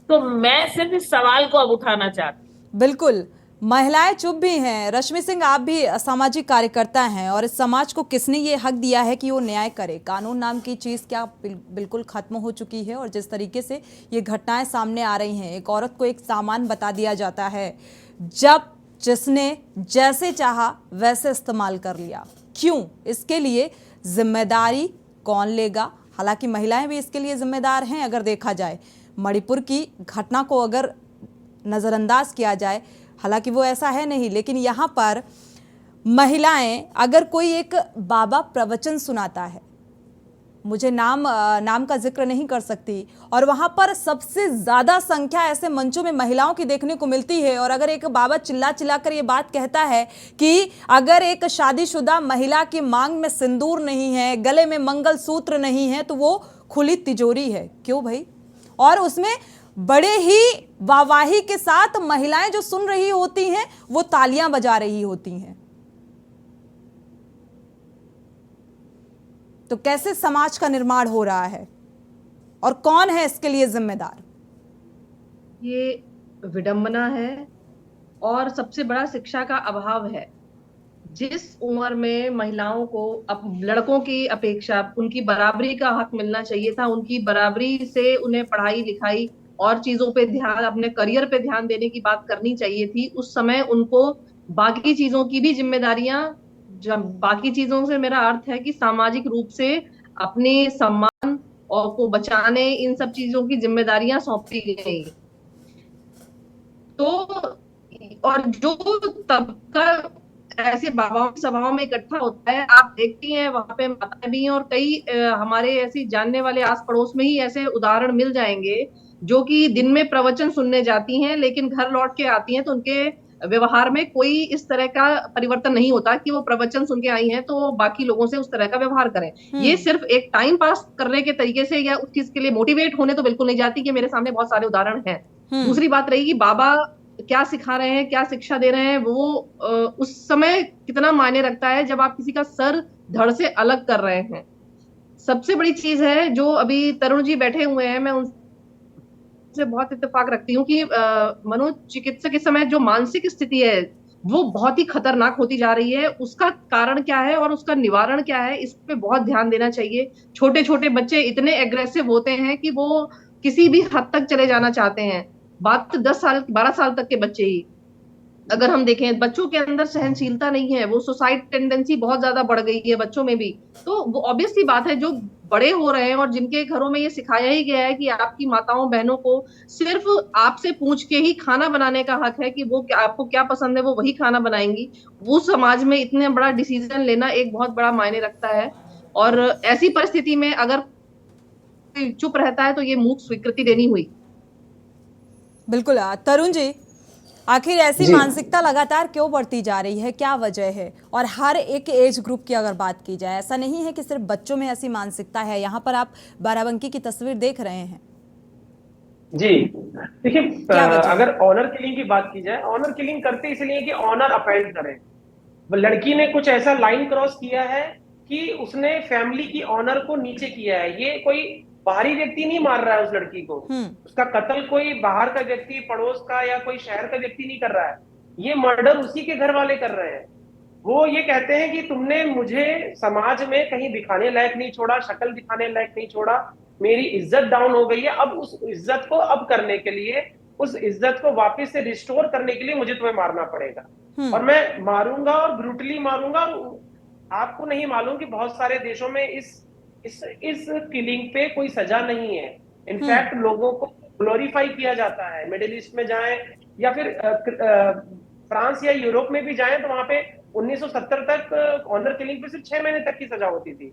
तो मैं सिर्फ इस सवाल को अब उठाना चाहती हूँ। बिल्कुल, महिलाएं चुप भी हैं। रश्मि सिंह, आप भी सामाजिक कार्यकर्ता हैं और इस समाज को किसने ये हक दिया है कि वो न्याय करे? कानून नाम की चीज़ क्या बिल्कुल खत्म हो चुकी है? और जिस तरीके से ये घटनाएं सामने आ रही हैं, एक औरत को एक सामान बता दिया जाता है, जब जिसने जैसे चाहा वैसे इस्तेमाल कर लिया। क्यों? इसके लिए जिम्मेदारी कौन लेगा? हालांकि महिलाएं भी इसके लिए जिम्मेदार हैं। अगर देखा जाए, मणिपुर की घटना को अगर नज़रअंदाज किया जाए, हालांकि वो ऐसा है नहीं, लेकिन यहाँ पर महिलाएं, अगर कोई एक बाबा प्रवचन सुनाता है, मुझे नाम का जिक्र नहीं कर सकती, और वहां पर सबसे ज्यादा संख्या ऐसे मंचों में महिलाओं की देखने को मिलती है। और अगर एक बाबा चिल्ला चिल्ला कर ये बात कहता है कि अगर एक शादीशुदा महिला की मांग में सिंदूर नहीं है, गले में मंगलसूत्र नहीं है, तो वो खुली तिजोरी है। क्यों भाई? और उसमें बड़े ही वाहवाही के साथ महिलाएं जो सुन रही होती हैं वो तालियां बजा रही होती हैं। तो कैसे समाज का निर्माण हो रहा है और कौन है इसके लिए जिम्मेदार? ये विडंबना है और सबसे बड़ा शिक्षा का अभाव है। जिस उम्र में महिलाओं को अब लड़कों की अपेक्षा उनकी बराबरी का हक मिलना चाहिए था, उनकी बराबरी से उन्हें पढ़ाई लिखाई और चीजों पे ध्यान, अपने करियर पे ध्यान देने की बात करनी चाहिए थी, उस समय उनको बाकी चीजों की भी जिम्मेदारियां, बाकी चीजों से मेरा अर्थ है कि सामाजिक रूप से अपने सम्मान और को बचाने, इन सब चीजों की जिम्मेदारियां सौंपी गई। तो और जो तबका ऐसे बाबाओं की सभाओं में इकट्ठा होता है, आप देखती हैं वहां पे माताएं भी हैं, और कई हमारे ऐसी जानने वाले आस पड़ोस में ही ऐसे उदाहरण मिल जाएंगे जो कि दिन में प्रवचन सुनने जाती हैं, लेकिन घर लौट के आती हैं तो उनके व्यवहार में कोई इस तरह का परिवर्तन नहीं होता कि वो प्रवचन सुन के आई हैं तो बाकी लोगों से उस तरह का व्यवहार करें। ये सिर्फ एक टाइम पास करने के तरीके से या उस चीज के लिए मोटिवेट होने तो बिल्कुल नहीं जाती, कि मेरे सामने बहुत सारे उदाहरण हैं। दूसरी बात रही कि बाबा क्या सिखा रहे हैं, क्या शिक्षा दे रहे हैं, वो उस समय कितना मायने रखता है जब आप किसी का सर धड़ से अलग कर रहे हैं। सबसे बड़ी चीज है जो अभी तरुण जी बैठे हुए हैं, मैं उनसे बहुत इत्तेफाक रखती हूँ कि मनोचिकित्सक इस समय जो मानसिक स्थिति है वो बहुत ही खतरनाक होती जा रही है। उसका कारण क्या है और उसका निवारण क्या है, इस पे बहुत ध्यान देना चाहिए। छोटे छोटे बच्चे इतने एग्रेसिव होते हैं कि वो किसी भी हद तक चले जाना चाहते हैं। बात तो 10 साल 12 साल तक के बच्चे ही, अगर हम देखें, बच्चों के अंदर सहनशीलता नहीं है, वो सुसाइड टेंडेंसी बहुत ज्यादा बढ़ गई है बच्चों में भी। तो वो ऑब्वियस सी बात है, जो बड़े हो रहे हैं और जिनके घरों में ये सिखाया ही गया है कि आपकी माताओं बहनों को सिर्फ आपसे पूछ के ही खाना बनाने का हक है, कि वो आपको क्या पसंद है वो वही खाना बनाएंगी, वो समाज में इतने बड़ा डिसीजन लेना एक बहुत बड़ा मायने रखता है। और ऐसी परिस्थिति में अगर चुप रहता है तो ये मूक स्वीकृति देनी हुई। बिल्कुल। तरुण जी, आखिर ऐसी मानसिकता लगातार क्यों बढ़ती जा रही है, क्या वजह है? और हर एक एज ग्रुप की अगर बात की जाए, ऐसा नहीं है कि सिर्फ बच्चों में ऐसी मानसिकता है। यहाँ पर आप बाराबंकी की तस्वीर देख रहे हैं। जी देखिए, अगर ऑनर किलिंग की बात की जाए, ऑनर किलिंग करते इसलिए कि ऑनर अपहेल्ड करें। लड़की ने कुछ ऐसा लाइन क्रॉस किया है कि उसने फैमिली की ऑनर को नीचे किया है। ये कोई बाहरी व्यक्ति नहीं मार रहा है उस लड़की को, उसका कत्ल कोई बाहर का व्यक्ति, पड़ोस का या कोई शहर का व्यक्ति नहीं कर रहा है, ये मर्डर उसी के घर वाले कर रहे हैं। वो ये कहते हैं कि तुमने मुझे समाज में कहीं दिखाने लायक नहीं छोड़ा, शक्ल दिखाने लायक नहीं छोड़ा, मेरी इज्जत डाउन हो गई है। अब उस इज्जत को अप करने के लिए, उस इज्जत को वापस से रिस्टोर करने के लिए मुझे तुम्हें मारना पड़ेगा, और मैं मारूंगा और ब्रूटली मारूंगा। आपको नहीं मालूम कि बहुत सारे देशों में इस किलिंग पे कोई सजा नहीं है। इनफैक्ट लोगों को ग्लोरीफाई किया जाता है। मिडिल ईस्ट में जाएं या फिर फ्रांस या यूरोप में भी जाएं तो वहां पे 1970 तक ऑनर किलिंग पे सिर्फ 6 महीने तक की सजा होती थी।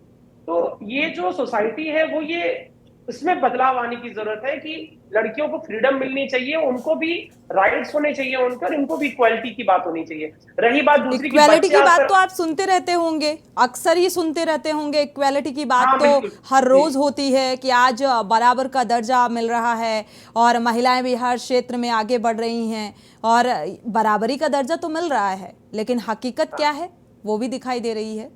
तो ये जो सोसाइटी है वो ये इसमें बदलाव आने की जरूरत है कि लड़कियों को फ्रीडम मिलनी चाहिए, उनको भी राइट्स होने चाहिए, उनकर इनको भी इक्वालिटी की बात होनी चाहिए। रही बात दूसरी इक्वालिटी की बात तो आप सुनते रहते होंगे, अक्सर ही सुनते रहते होंगे। इक्वालिटी की बात तो हर रोज होती है कि आज बराबर का दर्जा मिल रहा है और महिलाएं भी हर क्षेत्र में आगे बढ़ रही हैं और बराबरी का दर्जा तो मिल रहा है, लेकिन हकीकत क्या है वो भी दिखाई दे रही है।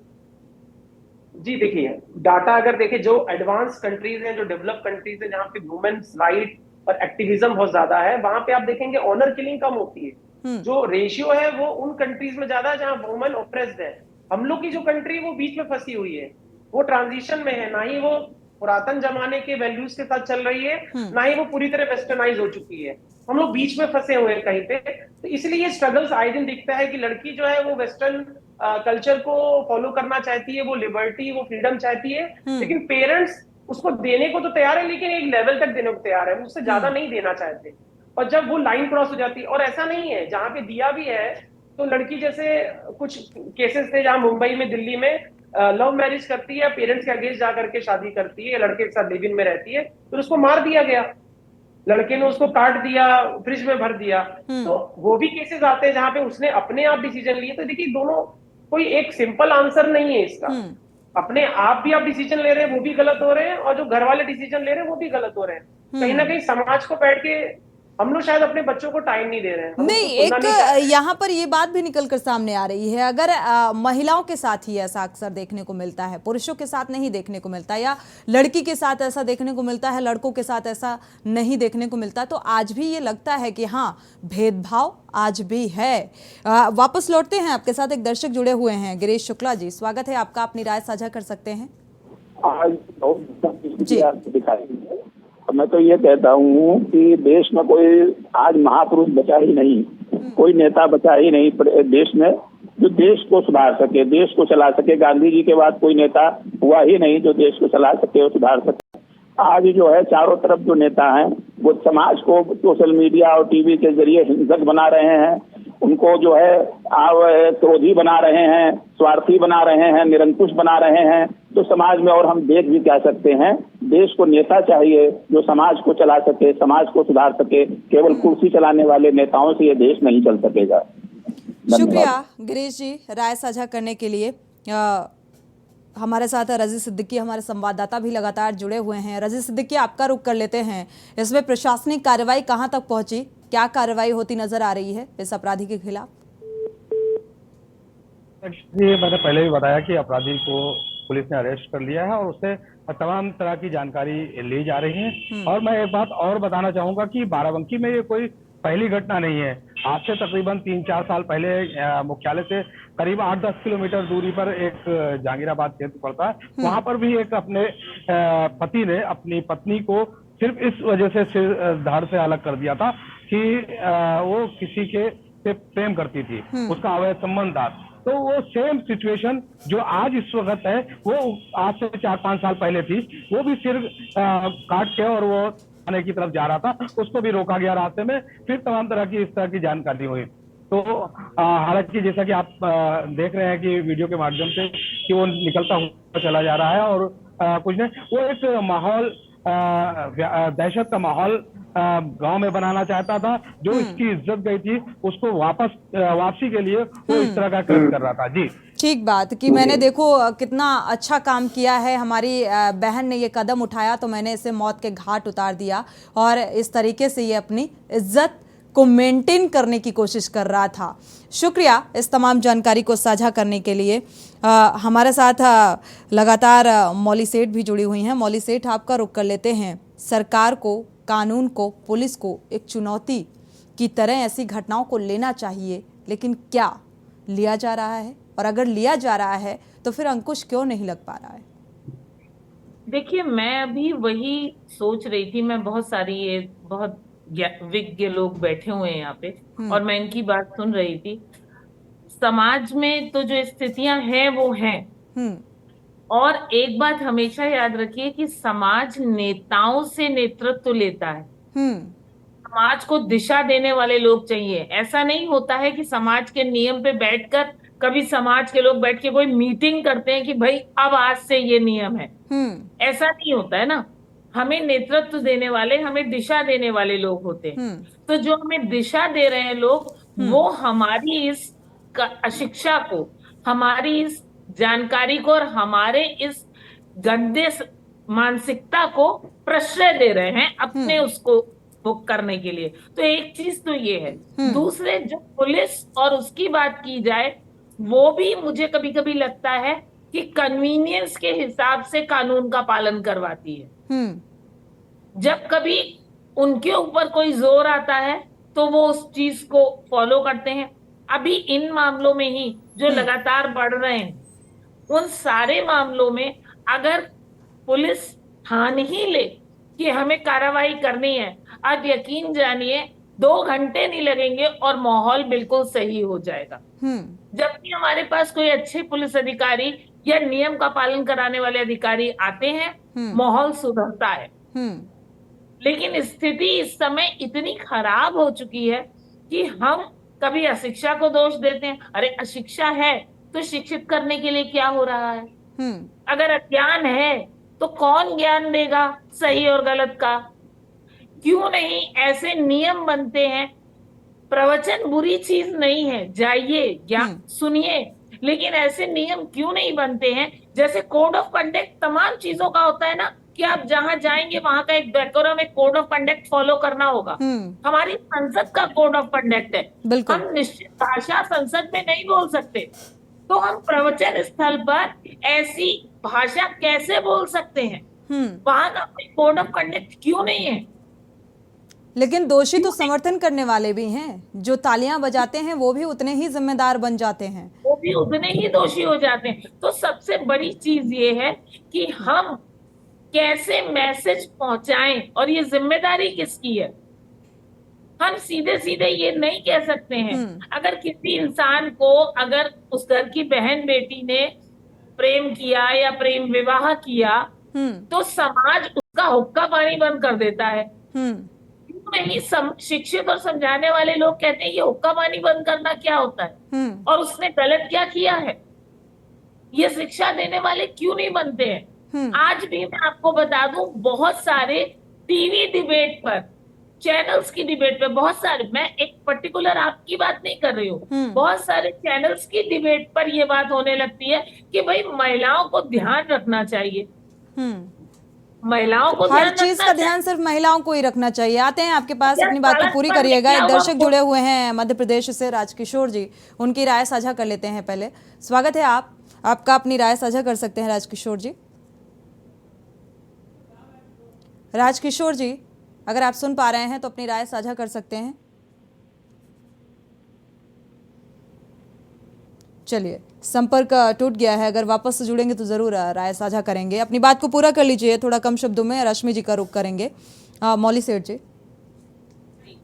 जी देखिए, डाटा अगर देखें, जो एडवांस कंट्रीज हैं, जो डेवलप कंट्रीज हैं, जहाँ पे वुमेन्स राइट और एक्टिविज्म बहुत ज्यादा है, वहां पे आप देखेंगे ऑनर किलिंग कम होती है। जो रेशियो है वो उन कंट्रीज में ज्यादा है जहाँ वुमेन ऑप्रेस्ड है। हम लोग की जो कंट्री वो बीच में फंसी हुई है, वो ट्रांजिशन में है, ना ही वो पुरातन जमाने के वैल्यूज के साथ चल रही है, ना ही वो पूरी तरह वेस्टर्नाइज हो चुकी है। हम लोग बीच में फंसे हुए हैं कहीं पे। तो इसलिए ये स्ट्रगल्स आए दिन दिखता है कि लड़की जो है वो वेस्टर्न कल्चर को फॉलो करना चाहती है, वो लिबर्टी, वो फ्रीडम चाहती है, लेकिन पेरेंट्स उसको देने को तो तैयार है, लेकिन एक लेवल तक देने को तैयार है, उससे ज्यादा नहीं देना चाहते। और जब वो लाइन क्रॉस हो जाती है, और ऐसा नहीं है, जहाँ पे दिया भी है तो लड़की, जैसे कुछ केसेस थे जहाँ मुंबई में, दिल्ली में लव मैरिज करती है, पेरेंट्स के अगेंस्ट जाकर के शादी करती है, लड़के के साथ लिव इन में रहती है, तो उसको मार दिया गया, लड़के ने उसको काट दिया, फ्रिज में भर दिया। तो वो भी केसेस आते हैं जहां पे उसने अपने आप डिसीजन लिए। तो देखिए दोनों, कोई एक सिंपल आंसर नहीं है इसका। अपने आप भी आप डिसीजन ले रहे हैं, वो भी गलत हो रहे हैं, और जो घर वाले डिसीजन ले रहे हैं वो भी गलत हो रहे हैं। कहीं ना कहीं समाज को बैठ के हम लोग शायद अपने बच्चों को टाइम नहीं दे रहे हैं। नहीं, एक यहाँ पर ये बात भी निकल कर सामने आ रही है, अगर महिलाओं के साथ ही ऐसा अक्सर देखने को मिलता है, पुरुषों के साथ नहीं देखने को मिलता, या लड़की के साथ ऐसा देखने को मिलता है, लड़कों के साथ ऐसा नहीं देखने को मिलता, तो आज भी ये लगता है कि हाँ, भेदभाव आज भी है। वापस लौटते हैं, आपके साथ एक दर्शक जुड़े हुए हैं, गिरीश शुक्ला जी, स्वागत है आपका, अपनी राय साझा कर सकते हैं। आज जी मैं तो ये कहता हूँ कि देश में कोई आज महापुरुष बचा ही नहीं, कोई नेता बचा ही नहीं देश में जो देश को सुधार सके, देश को चला सके। गांधी जी के बाद कोई नेता हुआ ही नहीं जो देश को चला सके और सुधार सके। आज जो है चारों तरफ जो नेता हैं वो समाज को सोशल मीडिया और टीवी के जरिए हिंसक बना रहे हैं, उनको जो है क्रोधी बना रहे हैं, स्वार्थी बना रहे हैं, निरंकुश बना रहे हैं। तो समाज में और हम देख भी क्या सकते हैं, देश को नेता चाहिए जो समाज को चला सके, समाज को सुधार सके। केवल कुर्सी चलाने वाले नेताओं से ये देश नहीं चल सकेगा। शुक्रिया गिरीश जी राय साझा करने के लिए। हमारे साथ रजी सिद्दीकी, हमारे संवाददाता भी लगातार जुड़े हुए हैं। रजी सिद्दीकी, आपका रुख कर लेते हैं, इसमें प्रशासनिक कार्रवाई कहां तक पहुंची, क्या कार्रवाई होती नजर आ रही है इस अपराधी के खिलाफ? ये मैंने पहले भी बताया कि अपराधी को पुलिस ने अरेस्ट कर लिया है और उससे तमाम तरह की जानकारी ली जा रही है। और मैं एक बात और बताना चाहूंगा कि बाराबंकी में ये कोई पहली घटना नहीं है। आज से तकरीबन 3-4 साल पहले मुख्यालय से करीब 8-10 किलोमीटर दूरी पर एक जहांगीराबाद क्षेत्र पड़ता है, वहां पर भी एक अपने पति ने अपनी पत्नी को सिर्फ इस वजह से सिर धड़ से अलग कर दिया था कि वो किसी के से प्रेम करती थी, उसका अवैध संबंध था। तो वो सेम सिचुएशन जो आज इस वक्त है वो आज से 4-5 साल पहले थी। वो भी सिर काट के और वो थाने की तरफ जा रहा था, उसको भी रोका गया रास्ते में। फिर तमाम तरह की इस तरह की जानकारी हुई। तो हालांकि जैसा कि आप देख रहे हैं कि वीडियो के माध्यम से कि वो निकलता हुआ चला जा रहा है और कुछ नहीं, वो एक माहौल दहशत का माहौल गांव में बनाना चाहता था। जो इसकी इज्जत गई थी उसको वापसी के लिए वो इस तरह का कृत्य कर रहा था। जी ठीक बात कि मैंने देखो कितना अच्छा काम किया है, हमारी बहन ने ये कदम उठाया तो मैंने इसे मौत के घाट उतार दिया, और इस तरीके से ये अपनी इज्जत को मेंटेन करने की कोशिश कर रहा था। शुक्रिया इस तमाम जानकारी को साझा करने के लिए। हमारे साथ लगातार मौली सेठ भी जुड़ी हुई हैं। मौली सेठ, आपका रुख कर लेते हैं। सरकार को, कानून को, पुलिस को एक चुनौती की तरह ऐसी घटनाओं को लेना चाहिए, लेकिन क्या लिया जा रहा है? और अगर लिया जा रहा है तो फिर अंकुश क्यों नहीं लग पा रहा है? देखिए, मैं अभी वही सोच रही थी। मैं बहुत सारी ये बहुत विज्ञ लोग बैठे हुए हैं यहाँ पे और मैं इनकी बात सुन रही थी। समाज में तो जो स्थितियां हैं वो हैं, और एक बात हमेशा याद रखिए कि समाज नेताओं से नेतृत्व लेता है। समाज को दिशा देने वाले लोग चाहिए। ऐसा नहीं होता है कि समाज के नियम पे बैठकर कभी समाज के लोग बैठ के कोई मीटिंग करते हैं कि भाई अब आज से ये नियम है। ऐसा नहीं होता है ना। हमें नेतृत्व देने वाले, हमें दिशा देने वाले लोग होते हैं। तो जो हमें दिशा दे रहे हैं लोग, वो हमारी इस अशिक्षा को, हमारी इस जानकारी को और हमारे इस गंदे मानसिकता को प्रश्रय दे रहे हैं अपने उसको बुक करने के लिए। तो एक चीज तो ये है। दूसरे, जो पुलिस और उसकी बात की जाए, वो भी मुझे कभी कभी लगता है कि कन्वीनियंस के हिसाब से कानून का पालन करवाती है। जब कभी उनके ऊपर कोई जोर आता है तो वो उस चीज को फॉलो करते हैं। अभी इन मामलों में ही जो लगातार बढ़ रहे हैं, उन सारे मामलों में अगर पुलिस ठान ही ले कि हमें कार्रवाई करनी है, अब यकीन जानिए 2 घंटे नहीं लगेंगे और माहौल बिल्कुल सही हो जाएगा। जब भी हमारे पास कोई अच्छे पुलिस अधिकारी या नियम का पालन कराने वाले अधिकारी आते हैं, माहौल सुधरता है। लेकिन स्थिति इस समय इतनी खराब हो चुकी है कि हम कभी अशिक्षा को दोष देते हैं। अरे अशिक्षा है तो शिक्षित करने के लिए क्या हो रहा है? अगर अज्ञान है तो कौन ज्ञान देगा सही और गलत का? क्यों नहीं ऐसे नियम बनते हैं? प्रवचन बुरी चीज नहीं है, जाइए ज्ञान सुनिए, लेकिन ऐसे नियम क्यों नहीं बनते हैं? जैसे कोड ऑफ कंडक्ट तमाम चीजों का होता है ना, कि आप जहां जाएंगे वहां का एक डेकोरम, एक कोड ऑफ कंडक्ट फॉलो करना होगा। हमारी संसद का कोड ऑफ कंडक्ट है, हम निश्चित भाषा संसद में नहीं बोल सकते, तो हम प्रवचन स्थल पर ऐसी भाषा कैसे बोल सकते हैं? वहां का कोई कोड ऑफ कंडक्ट क्यों नहीं है? लेकिन दोषी तो समर्थन करने वाले भी हैं, जो तालियां बजाते हैं वो भी उतने ही जिम्मेदार बन जाते हैं, वो भी उतने ही दोषी हो जाते हैं। तो सबसे बड़ी चीज ये है कि हम कैसे मैसेज पहुंचाएं, और ये जिम्मेदारी किसकी है? हम सीधे सीधे ये नहीं कह सकते हैं। अगर किसी इंसान को, अगर उस घर की बहन बेटी ने प्रेम किया या प्रेम विवाह किया, तो समाज उसका हुक्का पानी बंद कर देता है। नहीं, शिक्षित और समझाने वाले लोग कहते हैं ये हुक्का पानी बंद करना क्या होता है, और उसने गलत क्या किया है, ये शिक्षा देने वाले क्यों नहीं बनते हैं? आज भी मैं आपको बता दूं, बहुत सारे टीवी डिबेट पर, चैनल्स की डिबेट पे, बहुत सारे, मैं एक पर्टिकुलर आपकी बात नहीं कर रही हूँ, बहुत सारे चैनल्स की डिबेट पर ये बात होने लगती है कि भाई महिलाओं को ध्यान रखना चाहिए, महिलाओं को हर चीज का ध्यान सिर्फ महिलाओं को ही रखना चाहिए। आते हैं आपके पास, अपनी बात को पूरी करिएगा। एक दर्शक जुड़े हुए हैं मध्य प्रदेश से, राजकिशोर जी, उनकी राय साझा कर लेते हैं। पहले स्वागत है आपका, अपनी राय साझा कर सकते हैं राजकिशोर जी। राजकिशोर जी, अगर आप सुन पा रहे हैं तो अपनी राय साझा कर सकते हैं। चलिए, संपर्क टूट गया है, अगर वापस से जुड़ेंगे तो जरूर राय साझा करेंगे। अपनी बात को पूरा कर लीजिए थोड़ा कम शब्दों में, रश्मि जी का रुख करेंगे। मौली सेठ जी।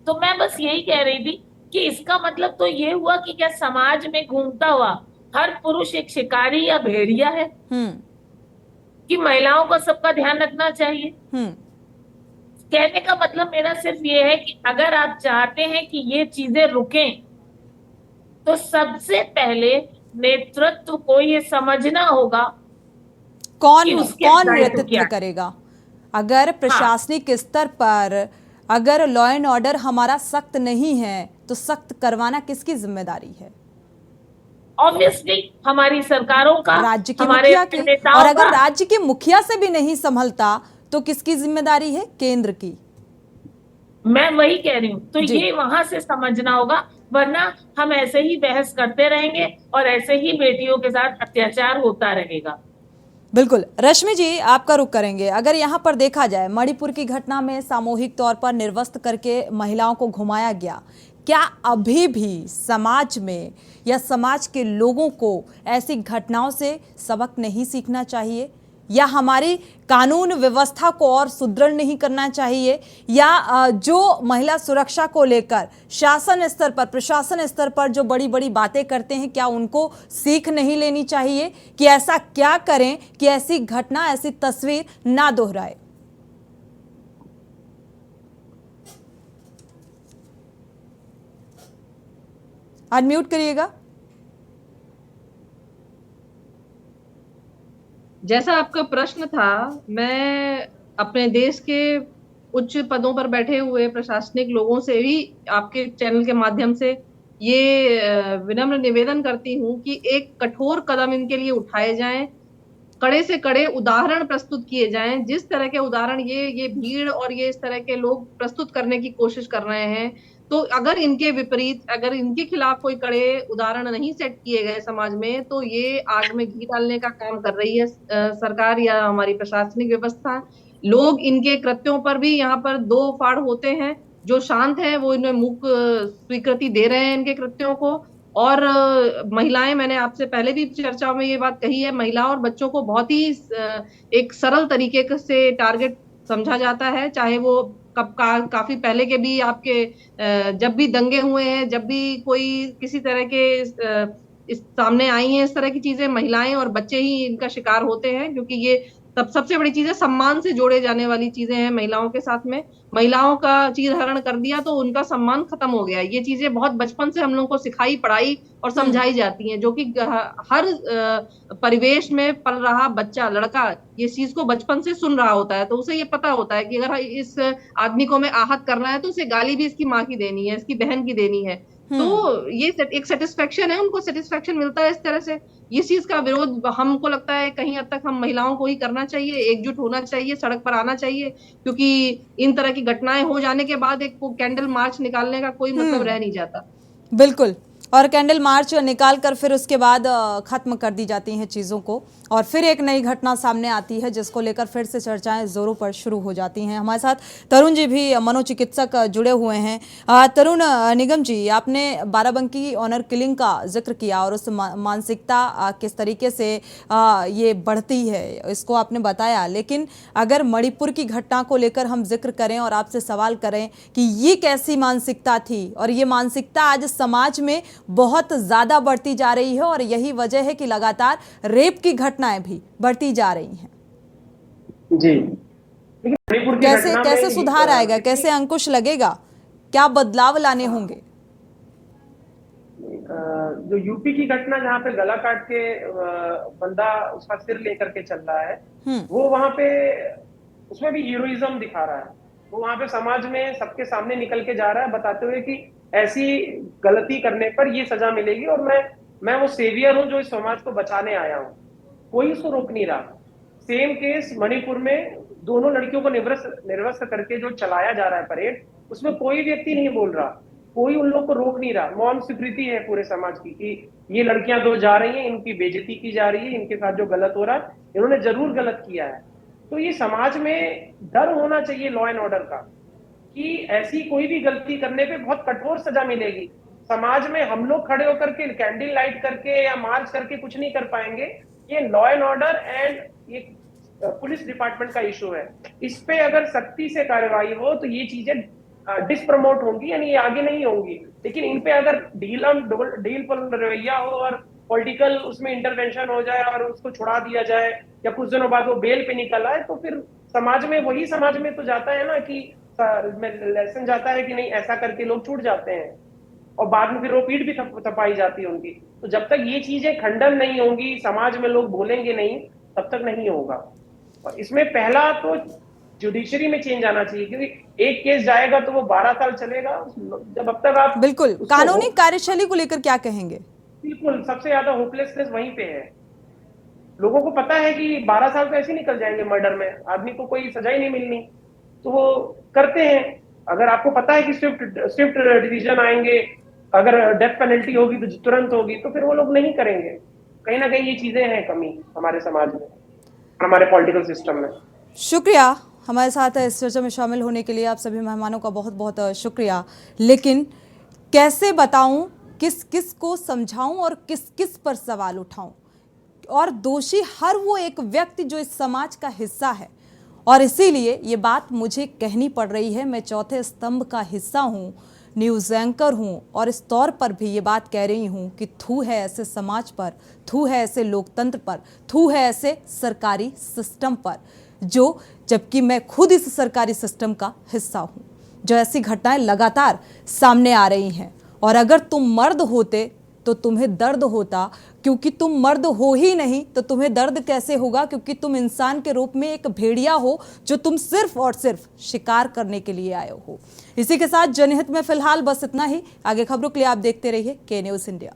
तो मैं बस यही कह रही थी कि इसका मतलब तो ये हुआ कि क्या समाज में घूमता हुआ हर पुरुष एक शिकारी या भेड़िया है, कि महिलाओं को सबका ध्यान रखना चाहिए? कहने का मतलब मेरा सिर्फ ये है कि अगर आप चाहते हैं कि ये चीजें रुकें, तो सबसे पहले नेतृत्व को ये समझना होगा कौन नेतृत्व करेगा। अगर प्रशासनिक स्तर पर अगर लॉ एंड ऑर्डर हमारा सख्त नहीं है तो सख्त करवाना किसकी जिम्मेदारी है? ऑब्वियसली हमारी सरकारों का, राज्य के मुखिया की। और अगर राज्य के मुखिया से भी नहीं संभलता तो किसकी जिम्मेदारी है? केंद्र की। मैं वही कह रही हूँ, तो ये वहां से समझना होगा, वरना हम ऐसे ही बहस करते रहेंगे और ऐसे ही बेटियों के साथ अत्याचार होता रहेगा। बिल्कुल। रश्मि जी, आपका रुख करेंगे। अगर यहाँ पर देखा जाए, मणिपुर की घटना में सामूहिक तौर पर निर्वस्त्र करके महिलाओं को घुमाया गया, क्या अभी भी समाज में या समाज के लोगों को ऐसी घटनाओं से सबक नहीं सीखना चाहिए, या हमारी कानून व्यवस्था को और सुदृढ़ नहीं करना चाहिए, या जो महिला सुरक्षा को लेकर शासन स्तर पर, प्रशासन स्तर पर जो बड़ी बड़ी बातें करते हैं, क्या उनको सीख नहीं लेनी चाहिए कि ऐसा क्या करें कि ऐसी घटना, ऐसी तस्वीर ना दोहराए? अनम्यूट करिएगा। जैसा आपका प्रश्न था, मैं अपने देश के उच्च पदों पर बैठे हुए प्रशासनिक लोगों से भी आपके चैनल के माध्यम से ये विनम्र निवेदन करती हूँ कि एक कठोर कदम इनके लिए उठाए जाएं, कड़े से कड़े उदाहरण प्रस्तुत किए जाएं। जिस तरह के उदाहरण ये भीड़ और ये इस तरह के लोग प्रस्तुत करने की कोशिश कर रहे हैं, तो अगर इनके विपरीत, अगर इनके खिलाफ कोई कड़े उदाहरण नहीं सेट किए गए समाज में, तो ये आग में घी डालने का काम कर रही है सरकार या हमारी प्रशासनिक व्यवस्था। लोग इनके कृत्यों पर भी यहाँ पर दो फाड़ होते हैं। जो शांत है वो इन्हें मूक स्वीकृति दे रहे हैं इनके कृत्यों को, और महिलाएं, मैंने आपसे पहले भी चर्चाओं में ये बात कही है, महिलाओं और बच्चों को बहुत ही एक सरल तरीके से टारगेट समझा जाता है। चाहे वो काफी पहले के भी आपके जब भी दंगे हुए हैं, जब भी कोई किसी तरह के इस सामने आई हैं इस तरह की चीजें, महिलाएं और बच्चे ही इनका शिकार होते हैं, क्योंकि ये तब सबसे बड़ी चीज है सम्मान से जोड़े जाने वाली चीजें हैं महिलाओं के साथ में। महिलाओं का चीर हरण कर दिया तो उनका सम्मान खत्म हो गया। ये चीजें बहुत बचपन से हम लोगों को सिखाई, पढ़ाई और समझाई जाती हैं, जो कि हर परिवेश में पल रहा बच्चा, लड़का ये चीज को बचपन से सुन रहा होता है, तो उसे ये पता होता है कि अगर इस आदमी को मैं आहत करना है तो उसे गाली भी इसकी माँ की देनी है, इसकी बहन की देनी है। तो ये एक सेटिस्फेक्शन है, उनको सेटिस्फेक्शन मिलता है इस तरह से। इस चीज का विरोध हमको लगता है कहीं हद तक हम महिलाओं को ही करना चाहिए, एकजुट होना चाहिए, सड़क पर आना चाहिए, क्योंकि इन तरह की घटनाएं हो जाने के बाद एक कैंडल मार्च निकालने का कोई मतलब रह नहीं जाता। बिल्कुल, और कैंडल मार्च निकाल कर फिर उसके बाद खत्म कर दी जाती हैं चीज़ों को, और फिर एक नई घटना सामने आती है जिसको लेकर फिर से चर्चाएं जोरों पर शुरू हो जाती हैं। हमारे साथ तरुण जी भी मनोचिकित्सक जुड़े हुए हैं। तरुण निगम जी, आपने बाराबंकी ऑनर किलिंग का जिक्र किया और उस मानसिकता किस तरीके से ये बढ़ती है इसको आपने बताया, लेकिन अगर मणिपुर की घटना को लेकर हम जिक्र करें और आपसे सवाल करें कि ये कैसी मानसिकता थी, और ये मानसिकता आज समाज में बहुत ज्यादा बढ़ती जा रही है और यही वजह है कि लगातार रेप की घटनाएं भी बढ़ती जा रही हैं। जी, कैसे सुधार आएगा, कैसे अंकुश लगेगा, क्या बदलाव लाने होंगे? जो यूपी की घटना जहाँ पे गला काट के बंदा उसका सिर लेकर के चल रहा है, वो वहां पे उसमें भी हीरोइज्म दिखा रहा है। वो वहां पे समाज में सबके सामने निकल के जा रहा है, बताते हुए कि ऐसी गलती करने पर ये सजा मिलेगी और मैं वो सेवियर हूं जो इस समाज को बचाने आया हूं। कोई उसको रोक नहीं रहा। सेम केस मणिपुर में दोनों लड़कियों को निर्वस्त्र करके जो चलाया जा रहा है परेड, उसमें कोई व्यक्ति नहीं बोल रहा, कोई उन लोग को रोक नहीं रहा। मौन स्वीकृति है पूरे समाज की कि ये लड़कियां दो जा रही हैं, इनकी बेइज्जती की जा रही है, इनके साथ जो गलत हो रहा है इन्होंने जरूर गलत किया है। तो ये समाज में डर होना चाहिए लॉ एंड ऑर्डर का कि ऐसी कोई भी गलती करने पे बहुत कठोर सजा मिलेगी। समाज में हम लोग खड़े होकर के कैंडल लाइट करके या मार्च करके कुछ नहीं कर पाएंगे। ये लॉ एंड ऑर्डर एंड ये पुलिस डिपार्टमेंट का इशू है। इस पे अगर सख्ती से कार्रवाई हो तो ये चीजें डिसप्रमोट होंगी, यानी ये आगे नहीं होंगी। लेकिन इन पे अगर डील पर रवैया हो और पॉलिटिकल उसमें इंटरवेंशन हो जाए और उसको छुड़ा दिया जाए या कुछ दिनों बाद वो बेल पे निकल आए, तो फिर समाज में वही समाज में तो जाता है ना कि लेसन जाता है कि नहीं ऐसा करके लोग छूट जाते हैं और बाद में फिर वो पीठ भी तपाई जाती है उनकी। तो जब तक ये चीजें खंडन नहीं होंगी, समाज में लोग बोलेंगे नहीं, तब तक नहीं होगा। और इसमें पहला तो जुडिशरी में चेंज आना चाहिए, क्योंकि एक केस जाएगा तो वो 12 साल चलेगा। जब अब तक आप बिल्कुल कानूनी कार्यशैली को लेकर क्या कहेंगे? बिल्कुल सबसे ज्यादा होपलेसनेस वहीं पे है। लोगों को पता है कि 12 साल तो ऐसे निकल जाएंगे मर्डर में, आदमी को कोई सजा ही नहीं मिलनी, तो वो करते हैं। अगर आपको पता है कि स्विफ्ट डिसीजन आएंगे, अगर डेथ पेनल्टी होगी तो तुरंत होगी, तो फिर वो लोग नहीं करेंगे। कहीं ना कहीं ये चीजें हैं कमी हमारे समाज में, हमारे पॉलिटिकल सिस्टम में। शुक्रिया हमारे साथ इस चर्चा में शामिल होने के लिए। आप सभी मेहमानों का बहुत बहुत शुक्रिया। लेकिन कैसे बताऊं, किस किस को समझाऊं और किस किस पर सवाल उठाऊं? और दोषी हर वो एक व्यक्ति जो इस समाज का हिस्सा है, और इसीलिए ये बात मुझे कहनी पड़ रही है। मैं चौथे स्तंभ का हिस्सा हूँ, न्यूज़ एंकर हूँ, और इस तौर पर भी ये बात कह रही हूँ कि थू है ऐसे समाज पर, थू है ऐसे लोकतंत्र पर, थू है ऐसे सरकारी सिस्टम पर, जो जबकि मैं खुद इस सरकारी सिस्टम का हिस्सा हूँ, जो ऐसी घटनाएं लगातार सामने आ रही हैं। और अगर तुम मर्द होते तो तुम्हें दर्द होता, क्योंकि तुम मर्द हो ही नहीं तो तुम्हें दर्द कैसे होगा, क्योंकि तुम इंसान के रूप में एक भेड़िया हो जो तुम सिर्फ और सिर्फ शिकार करने के लिए आए हो। इसी के साथ जनहित में फिलहाल बस इतना ही। आगे खबरों के लिए आप देखते रहिए के न्यूज़ इंडिया।